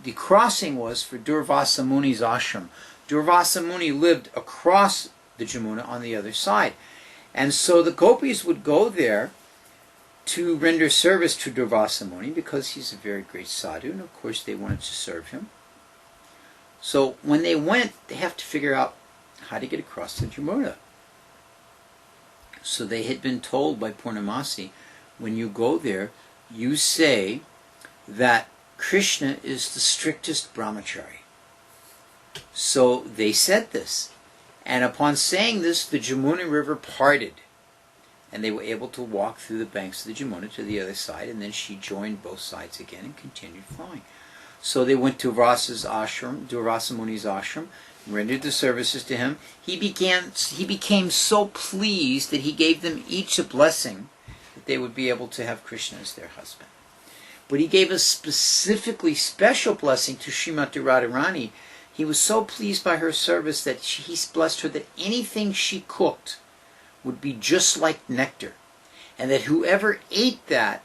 the crossing was for Durvasa Muni's ashram. Durvasa Muni lived across the Jamuna on the other side. And so the gopis would go there to render service to Durvasa Muni because he's a very great sadhu, and of course they wanted to serve him. So when they went, they have to figure out how to get across the Jamuna. So they had been told by Purnamasi, when you go there, you say that Krishna is the strictest brahmachari. So they said this. And upon saying this, the Jamuna River parted. And they were able to walk through the banks of the Jamuna to the other side, and then she joined both sides again and continued flowing. So they went to Durvasa Muni's ashram, rendered the services to him. He became so pleased that he gave them each a blessing that they would be able to have Krishna as their husband. But he gave a specifically special blessing to Srimati Radharani. He was so pleased by her service that he blessed her that anything she cooked would be just like nectar, and that whoever ate that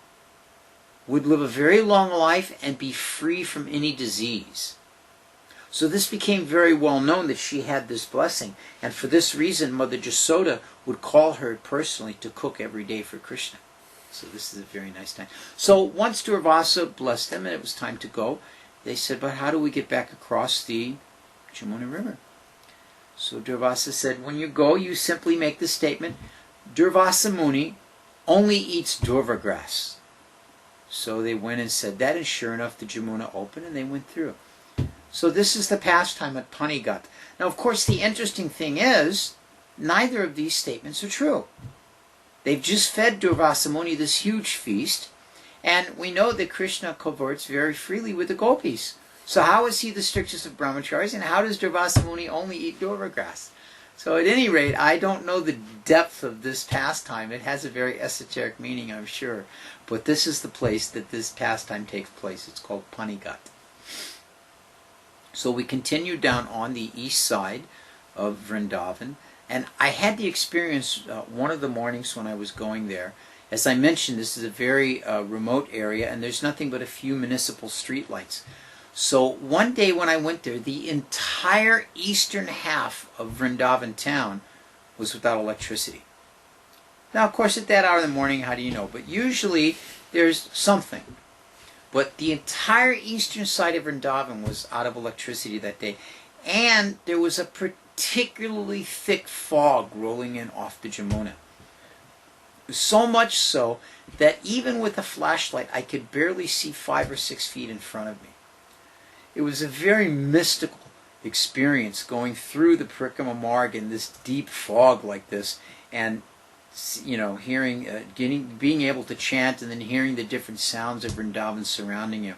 would live a very long life and be free from any disease. So this became very well known that she had this blessing, and for this reason Mother Jasoda would call her personally to cook every day for Krishna. So this is a very nice time. So once Durvasa blessed them and it was time to go, they said, but how do we get back across the Jamuna River? So Durvasa said, when you go, you simply make the statement, Durvasa Muni only eats durva grass. So they went and said that, and sure enough the Jamuna opened and they went through. So this is the pastime at Panigat. Now of course the interesting thing is, neither of these statements are true. They've just fed Durvasa Muni this huge feast, and we know that Krishna converts very freely with the gopis. So how is he the strictest of brahmacharis, and how does Durvasa Muni only eat durva grass? So at any rate, I don't know the depth of this pastime. It has a very esoteric meaning, I'm sure. But this is the place that this pastime takes place. It's called Panigat. So we continue down on the east side of Vrindavan. And I had the experience one of the mornings when I was going there. As I mentioned, this is a very remote area, and there's nothing but a few municipal streetlights. So one day when I went there, the entire eastern half of Vrindavan town was without electricity. Now, of course, at that hour in the morning, how do you know? But usually there's something. But the entire eastern side of Vrindavan was out of electricity that day. And there was a particularly thick fog rolling in off the Jamuna. So much so that even with a flashlight, I could barely see 5 or 6 feet in front of me. It was a very mystical experience going through the Parikrama Marg in this deep fog like this, and hearing, being able to chant, and then hearing the different sounds of Vrindavan surrounding you.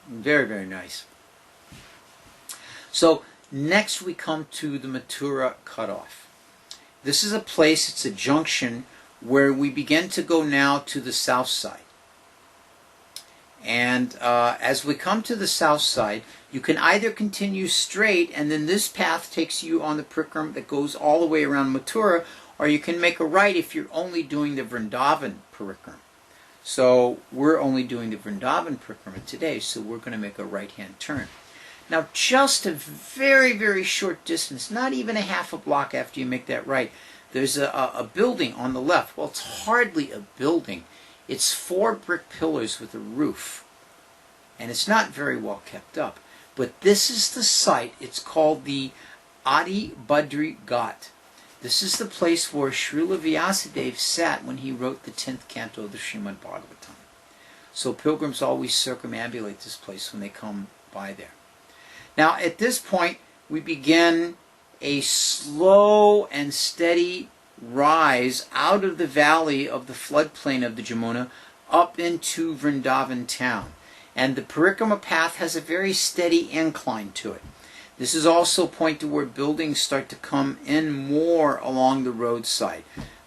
Very, very nice. So next we come to the Mathura cutoff. This is a place, it's a junction where we begin to go now to the south side. And as we come to the south side, you can either continue straight, and then this path takes you on the Parikram that goes all the way around Mathura, or you can make a right if you're only doing the Vrindavan Parikram. So we're only doing the Vrindavan Parikram today, so we're going to make a right-hand turn. Now just a very, very short distance, not even a half a block after you make that right, there's a building on the left. Well, it's hardly a building. It's 4 brick pillars with a roof. And it's not very well kept up. But this is the site. It's called the Adi Badri Ghat. This is the place where Srila Vyasadeva sat when he wrote the 10th canto of the Srimad Bhagavatam. So pilgrims always circumambulate this place when they come by there. Now at this point we begin a slow and steady rise out of the valley of the floodplain of the Jamuna up into Vrindavan town. And the Parikrama path has a very steady incline to it. This is also a point to where buildings start to come in more along the roadside.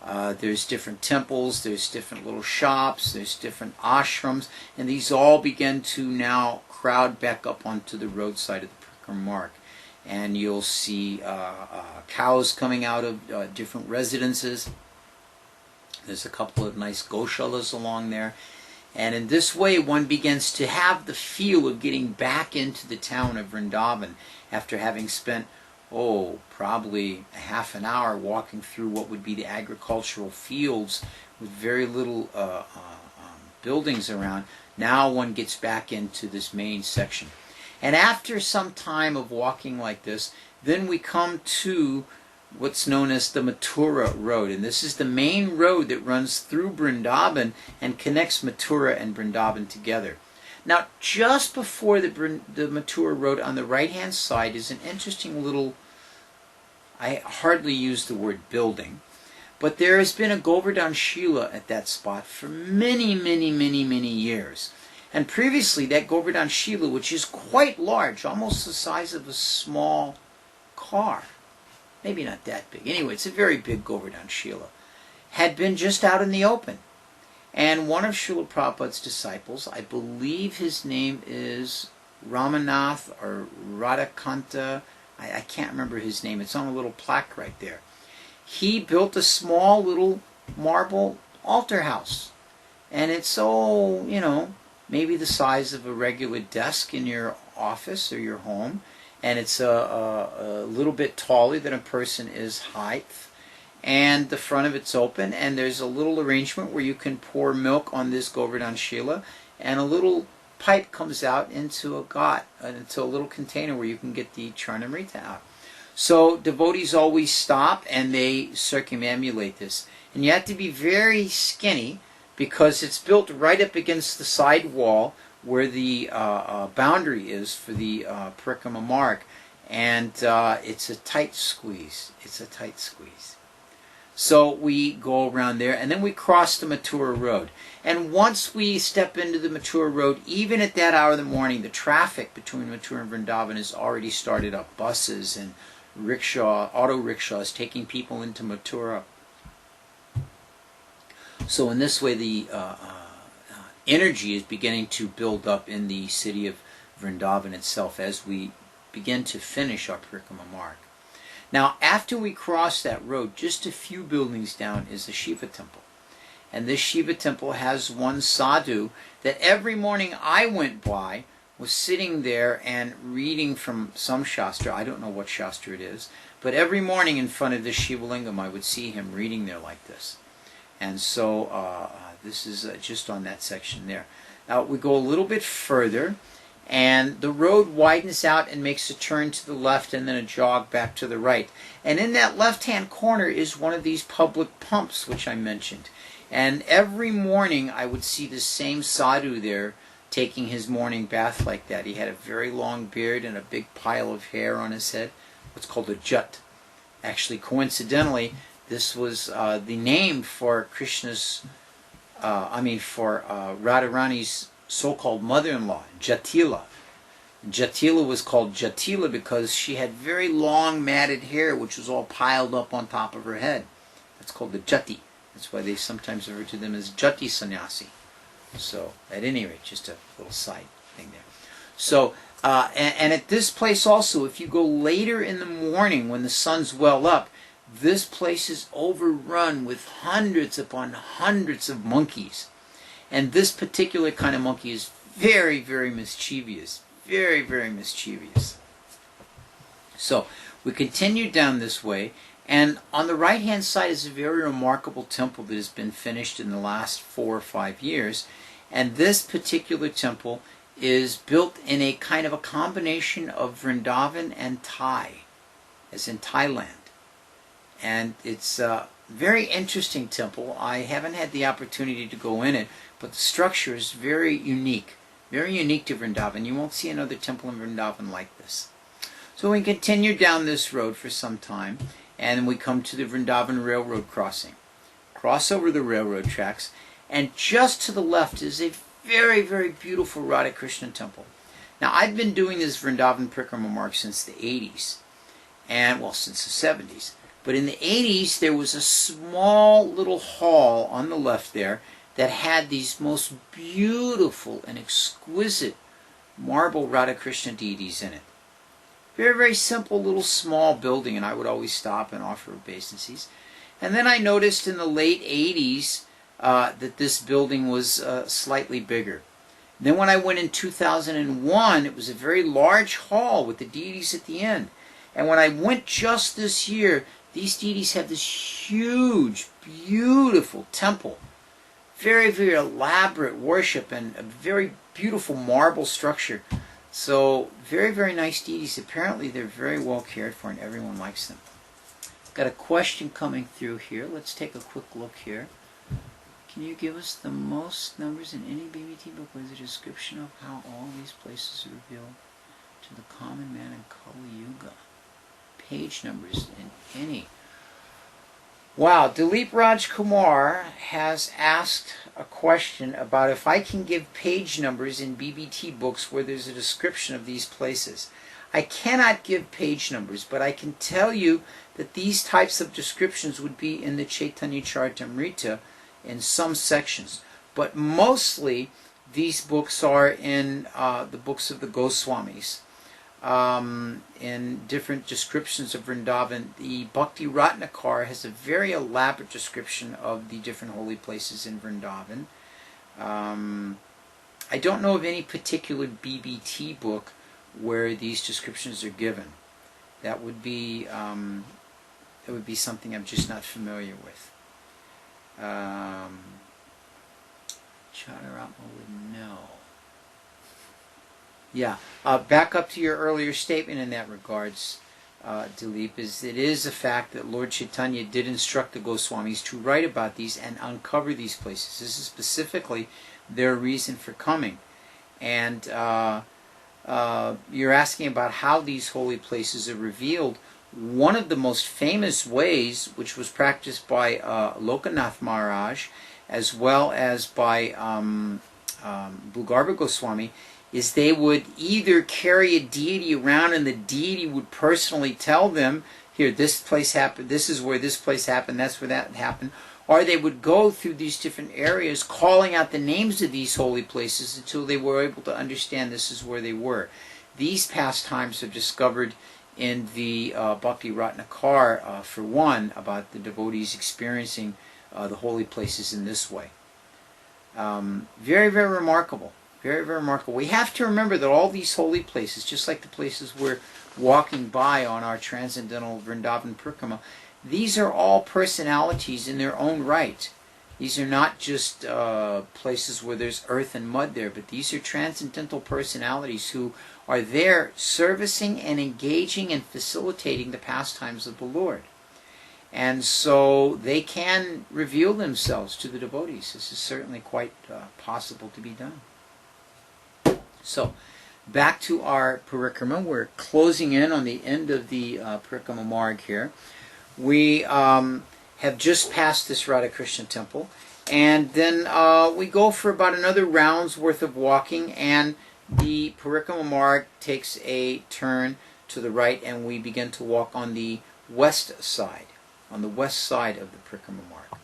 There's different temples, there's different little shops, there's different ashrams, and these all begin to now crowd back up onto the roadside of the Parikrama Marg. And you'll see cows coming out of different residences. There's a couple of nice goshalas along there. And in this way, one begins to have the feel of getting back into the town of Vrindavan after having spent, probably a half an hour walking through what would be the agricultural fields with very little buildings around. Now one gets back into this main section. And after some time of walking like this, then we come to what's known as the Mathura Road. And this is the main road that runs through Vrindavan and connects Mathura and Vrindavan together. Now, just before the Mathura Road on the right-hand side is an interesting little, I hardly use the word building, but there has been a Govardhan Shila at that spot for many, many, many, many years. And previously, that Govardhan Shila, which is quite large, almost the size of a small car, maybe not that big, anyway, it's a very big Govardhan Shila, had been just out in the open. And one of Srila Prabhupada's disciples, I believe his name is Ramanath or Radhakanta, I can't remember his name, it's on a little plaque right there. He built a small little marble altar house. And it's maybe the size of a regular desk in your office or your home. And it's a little bit taller than a person is height. And the front of it's open, and there's a little arrangement where you can pour milk on this Govardhan Shila, and a little pipe comes out into a little container where you can get the Charnamrita out. So devotees always stop and they circumambulate this. And you have to be very skinny because it's built right up against the side wall where the boundary is for the Parikrama mark. And it's a tight squeeze. It's a tight squeeze. So we go around there, and then we cross the Mathura Road. And once we step into the Mathura Road, even at that hour of the morning, the traffic between Mathura and Vrindavan has already started up. Buses and auto rickshaws taking people into Mathura. So in this way, the energy is beginning to build up in the city of Vrindavan itself as we begin to finish our Parikrama mark. Now, after we cross that road, just a few buildings down is the Shiva temple. And this Shiva temple has one sadhu that every morning I went by was sitting there and reading from some shastra. I don't know what shastra it is. But every morning in front of this Shiva lingam, I would see him reading there like this. And so this is just on that section there. Now, we go a little bit further, and the road widens out and makes a turn to the left and then a jog back to the right. And in that left-hand corner is one of these public pumps, which I mentioned. And every morning I would see the same sadhu there taking his morning bath like that. He had a very long beard and a big pile of hair on his head, what's called a jat. Actually, coincidentally, this was the name for Radharani's so-called mother-in-law, Jatila. Jatila was called Jatila because she had very long matted hair which was all piled up on top of her head. That's called the Jati. That's why they sometimes refer to them as Jati Sannyasi. So, at any rate, just a little side thing there. So, and at this place also, if you go later in the morning when the sun's well up, this place is overrun with hundreds upon hundreds of monkeys. And this particular kind of monkey is very, very mischievous. Very, very mischievous. So, we continue down this way, and on the right-hand side is a very remarkable temple that has been finished in the last 4 or 5 years. And this particular temple is built in a kind of a combination of Vrindavan and Thai, as in Thailand. And it's a very interesting temple. I haven't had the opportunity to go in it, but the structure is very unique to Vrindavan. You won't see another temple in Vrindavan like this. So we continue down this road for some time, and we come to the Vrindavan Railroad crossing. Cross over the railroad tracks, and just to the left is a very, very beautiful Radha Krishna temple. Now, I've been doing this Vrindavan Parikrama mark since the 80s, and, well, since the 70s. But in the 80s, there was a small little hall on the left there that had these most beautiful and exquisite marble Radha Krishna deities in it. Very, very simple little small building, and I would always stop and offer obeisances. And then I noticed in the late 80s, that this building was slightly bigger. Then when I went in 2001, it was a very large hall with the deities at the end. And when I went just this year, these deities have this huge, beautiful temple. Very, very elaborate worship and a very beautiful marble structure. So, very, very nice deities. Apparently, they're very well cared for and everyone likes them. Got a question coming through here. Let's take a quick look here. Can you give us the most numbers in any BBT book with a description of how all these places are revealed to the common man in Kali Yuga? Page numbers in any. Wow, Dilip Raj Kumar has asked a question about if I can give page numbers in BBT books where there's a description of these places. I cannot give page numbers, but I can tell you that these types of descriptions would be in the Chaitanya Charitamrita in some sections. But mostly these books are in the books of the Goswamis. In different descriptions of Vrindavan. The Bhakti Ratnakar has a very elaborate description of the different holy places in Vrindavan. I don't know of any particular BBT book where these descriptions are given. That would be something I'm just not familiar with. Chaturama would know. Yeah, back up to your earlier statement in that regards, Dilip, it is a fact that Lord Chaitanya did instruct the Goswamis to write about these and uncover these places. This is specifically their reason for coming. And you're asking about how these holy places are revealed. One of the most famous ways, which was practiced by Lokanath Maharaj, as well as by Bhugarba Goswami, is they would either carry a deity around and the deity would personally tell them, here, this place happened, this is where this place happened, that's where that happened, or they would go through these different areas calling out the names of these holy places until they were able to understand this is where they were. These pastimes are discovered in the Bhakti Ratnakar, for one, about the devotees experiencing the holy places in this way. Very, very remarkable. Very, very remarkable. We have to remember that all these holy places, just like the places we're walking by on our transcendental Vrindavan Parikrama, these are all personalities in their own right. These are not just places where there's earth and mud there, but these are transcendental personalities who are there servicing and engaging and facilitating the pastimes of the Lord. And so they can reveal themselves to the devotees. This is certainly quite possible to be done. So, back to our parikrama. We're closing in on the end of the parikrama marg here. We have just passed this Radha Krishna temple, and then we go for about another round's worth of walking, and the parikrama marg takes a turn to the right, and we begin to walk on the west side, of the parikrama marg.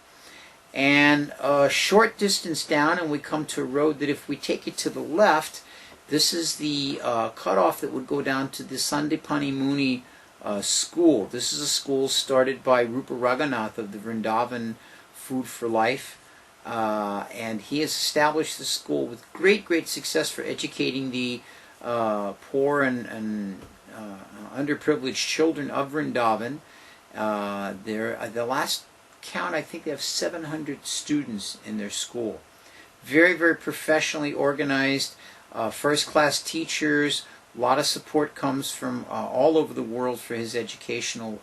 And a short distance down, and we come to a road that if we take it to the left, this is the cutoff that would go down to the Sandipani Muni school. This is a school started by Rupa Raghunath of the Vrindavan Food for Life. And he has established the school with great, great success for educating the poor and underprivileged children of Vrindavan. The last count, I think they have 700 students in their school. Very, very professionally organized. First-class teachers, a lot of support comes from all over the world for his educational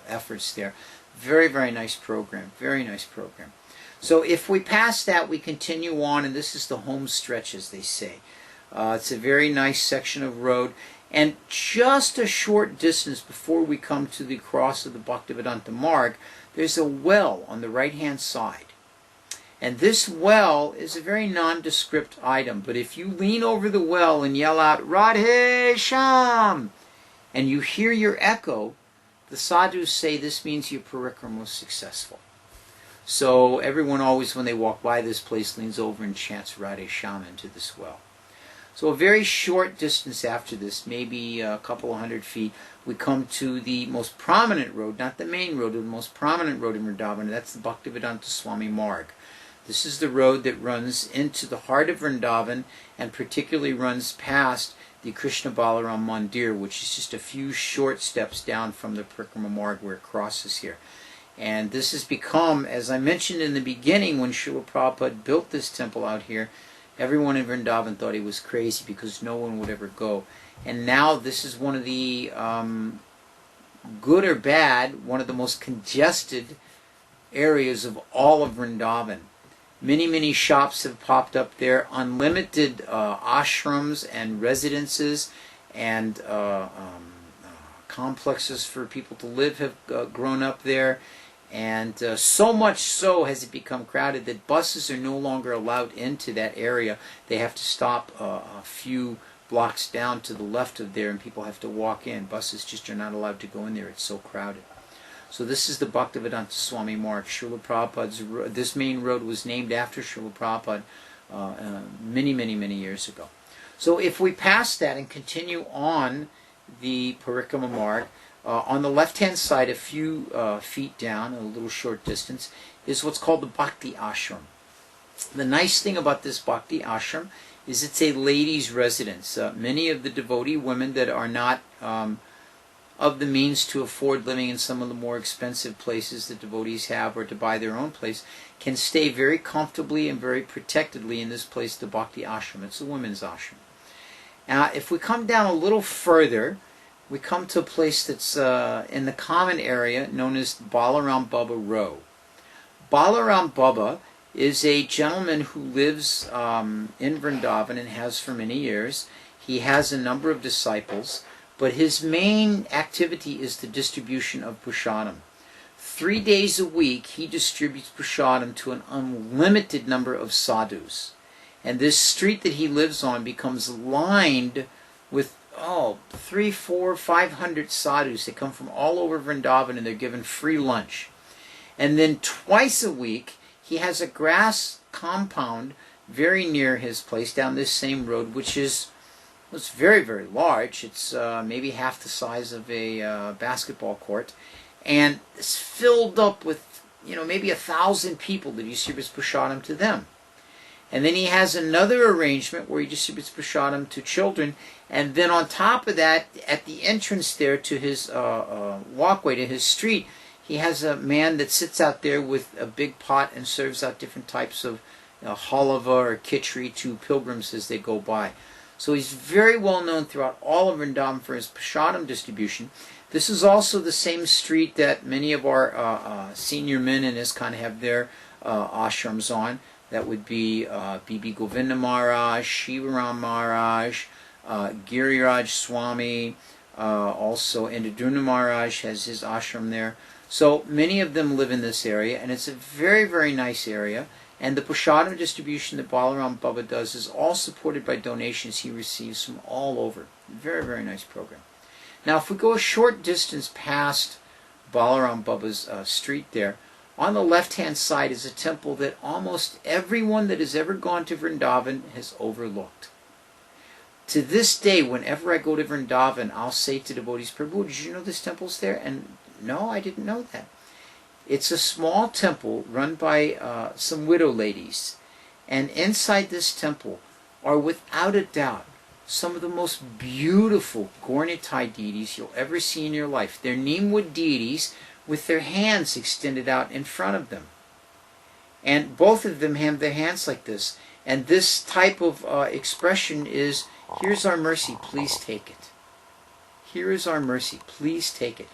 efforts there. Very, very nice program. Very nice program. So if we pass that, we continue on, and this is the home stretch, as they say. It's a very nice section of road. And just a short distance before we come to the cross of the Bhaktivedanta Marg, there's a well on the right-hand side. And this well is a very nondescript item, but if you lean over the well and yell out, Radhe Sham, and you hear your echo, the sadhus say this means your parikrama was successful. So everyone always, when they walk by this place, leans over and chants Radhe Sham into this well. So a very short distance after this, maybe a couple of 100 feet, we come to the most prominent road, not the main road, but the most prominent road in Vrindavana. That's the Bhaktivedanta Swami Marg. This is the road that runs into the heart of Vrindavan and particularly runs past the Krishna Balaram Mandir, which is just a few short steps down from the Parikrama Marg where it crosses here. And this has become, as I mentioned in the beginning, when Srila Prabhupada built this temple out here, everyone in Vrindavan thought he was crazy because no one would ever go. And now this is one of the, good or bad, one of the most congested areas of all of Vrindavan. Many, many shops have popped up there, unlimited ashrams and residences and complexes for people to live have grown up there. And so much so has it become crowded that buses are no longer allowed into that area. They have to stop a few blocks down to the left of there and people have to walk in. Buses just are not allowed to go in there. It's so crowded. So this is the Bhaktivedanta Swami Marg. Srila Prabhupada's, this main road was named after Srila Prabhupada many, many, many years ago. So if we pass that and continue on the Parikrama Marg, on the left-hand side, a few feet down, a little short distance, is what's called the Bhakti Ashram. The nice thing about this Bhakti Ashram is it's a ladies' residence. Many of the devotee women that are not of the means to afford living in some of the more expensive places that devotees have or to buy their own place can stay very comfortably and very protectedly in this place, the Bhakti Ashram. It's a women's ashram. Now, if we come down a little further, we come to a place that's in the common area known as Balaram Baba Row. Balaram Baba is a gentleman who lives in Vrindavan and has for many years. He has a number of disciples, but his main activity is the distribution of prasadam. 3 days a week he distributes prasadam to an unlimited number of sadhus. And this street that he lives on becomes lined with 300, 400, 500 sadhus that come from all over Vrindavan and they're given free lunch. And then twice a week he has a grass compound very near his place down this same road, which is it's very, very large. It's maybe half the size of a basketball court. And it's filled up with, maybe 1,000 people that he distributes prasadam to them. And then he has another arrangement where he distributes prasadam to children. And then on top of that, at the entrance there to his walkway, to his street, he has a man that sits out there with a big pot and serves out different types of halava or khichdi to pilgrims as they go by. So he's very well known throughout all of Vrindavan for his prasadam distribution. This is also the same street that many of our senior men in ISKCON have their ashrams on. That would be Bibi Govinda Maharaj, Shivaram Maharaj, Giriraj Swami, also Indradurna Maharaj has his ashram there. So many of them live in this area, and it's a very, very nice area. And the prasadam distribution that Balaram Baba does is all supported by donations he receives from all over. Very, very nice program. Now, if we go a short distance past Balaram Baba's street there, on the left-hand side is a temple that almost everyone that has ever gone to Vrindavan has overlooked. To this day, whenever I go to Vrindavan, I'll say to devotees, Prabhu, did you know this temple's there? And no, I didn't know that. It's a small temple run by some widow ladies. And inside this temple are without a doubt some of the most beautiful Gaurnitai deities you'll ever see in your life. They're neemwood deities with their hands extended out in front of them. And both of them have their hands like this. And this type of expression is, here's our mercy, please take it. Here is our mercy, please take it.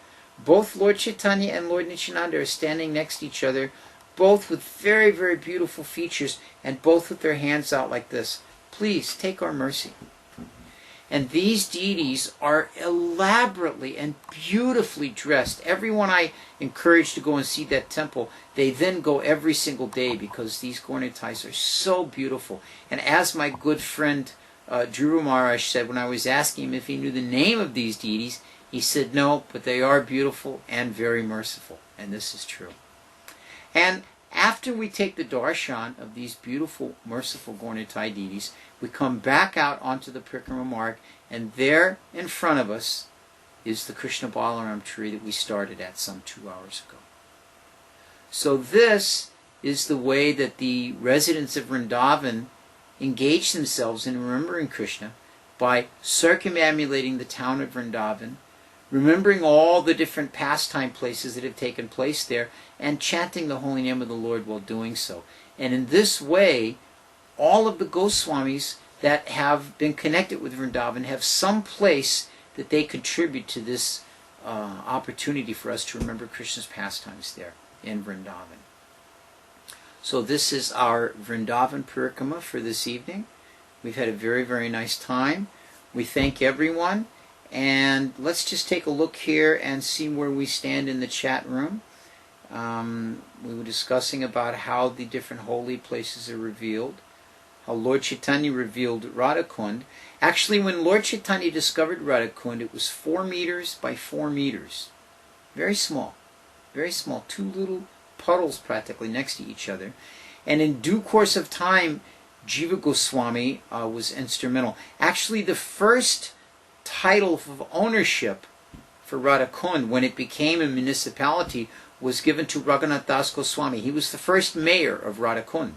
Both Lord Chaitanya and Lord Nityananda are standing next to each other, both with very, very beautiful features, and both with their hands out like this. Please, take our mercy. And these deities are elaborately and beautifully dressed. Everyone I encourage to go and see that temple, they then go every single day because these Gaurnitais are so beautiful. And as my good friend Dhruva Maharaj said when I was asking him if he knew the name of these deities, he said no, but they are beautiful and very merciful. And this is true. And after we take the darshan of these beautiful, merciful Gaurnitai deities, we come back out onto the Parikrama Marg, and there in front of us is the Krishna Balaram tree that we started at some 2 hours ago. So this is the way that the residents of Vrindavan engage themselves in remembering Krishna by circumambulating the town of Vrindavan, remembering all the different pastime places that have taken place there, and chanting the holy name of the Lord while doing so. And in this way, all of the Goswamis that have been connected with Vrindavan have some place that they contribute to this opportunity for us to remember Krishna's pastimes there in Vrindavan. So this is our Vrindavan Parikrama for this evening. We've had a very, very nice time. We thank everyone. And let's just take a look here and see where we stand in the chat room. We were discussing about how the different holy places are revealed, how Lord Chaitanya revealed Radhakund. Actually, when Lord Chaitanya discovered Radhakund, it was 4 meters by 4 meters. Very small. Very small. 2 little puddles practically next to each other. And in due course of time, Jiva Goswami was instrumental. Actually, the first title of ownership for Radhakund, when it became a municipality, was given to Raghunath Das Goswami. He was the first mayor of Radhakund.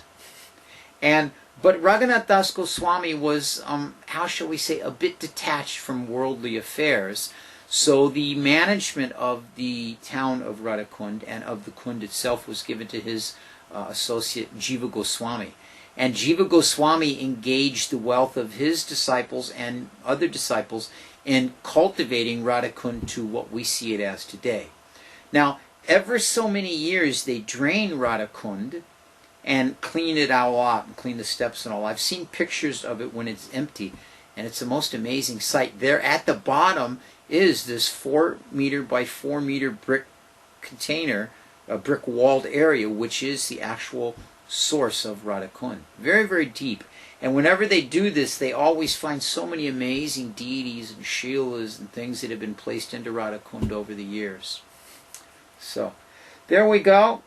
But Raghunath Das Goswami was, how shall we say, a bit detached from worldly affairs. So the management of the town of Radhakund and of the Kund itself was given to his associate Jiva Goswami. And Jiva Goswami engaged the wealth of his disciples and other disciples in cultivating Radhakund to what we see it as today. Now, ever so many years they drain Radhakund and clean it all out and clean the steps and all. I've seen pictures of it when it's empty, and it's a most amazing sight. There at the bottom is this 4 meter by 4 meter brick container, a brick walled area, which is the actual source of Radhakund. Very, very deep. And whenever they do this, they always find so many amazing deities and shilas and things that have been placed into Radhakund over the years. So, there we go.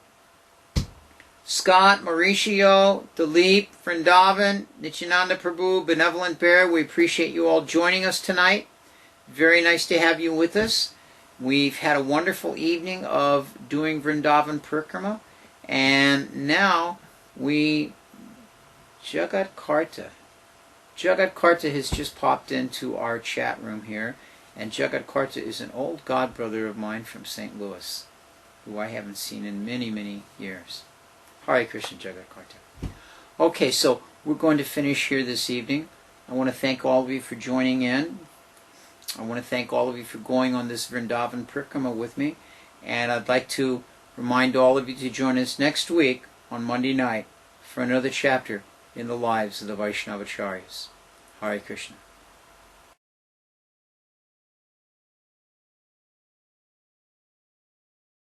Scott, Mauricio, Dilip, Vrindavan, Nityananda Prabhu, Benevolent Bear, we appreciate you all joining us tonight. Very nice to have you with us. We've had a wonderful evening of doing Vrindavan Parikrama, and now Jagat Karta has just popped into our chat room here, and Jagat Karta is an old godbrother of mine from St. Louis, who I haven't seen in many, many years. Hare Krishna, Jagat Karta. Okay, so we're going to finish here this evening. I want to thank all of you for joining in. I want to thank all of you for going on this Vrindavan Parikrama with me, and I'd like to remind all of you to join us next week on Monday night for another chapter in the lives of the Vaishnava Acharyas. Hare Krishna.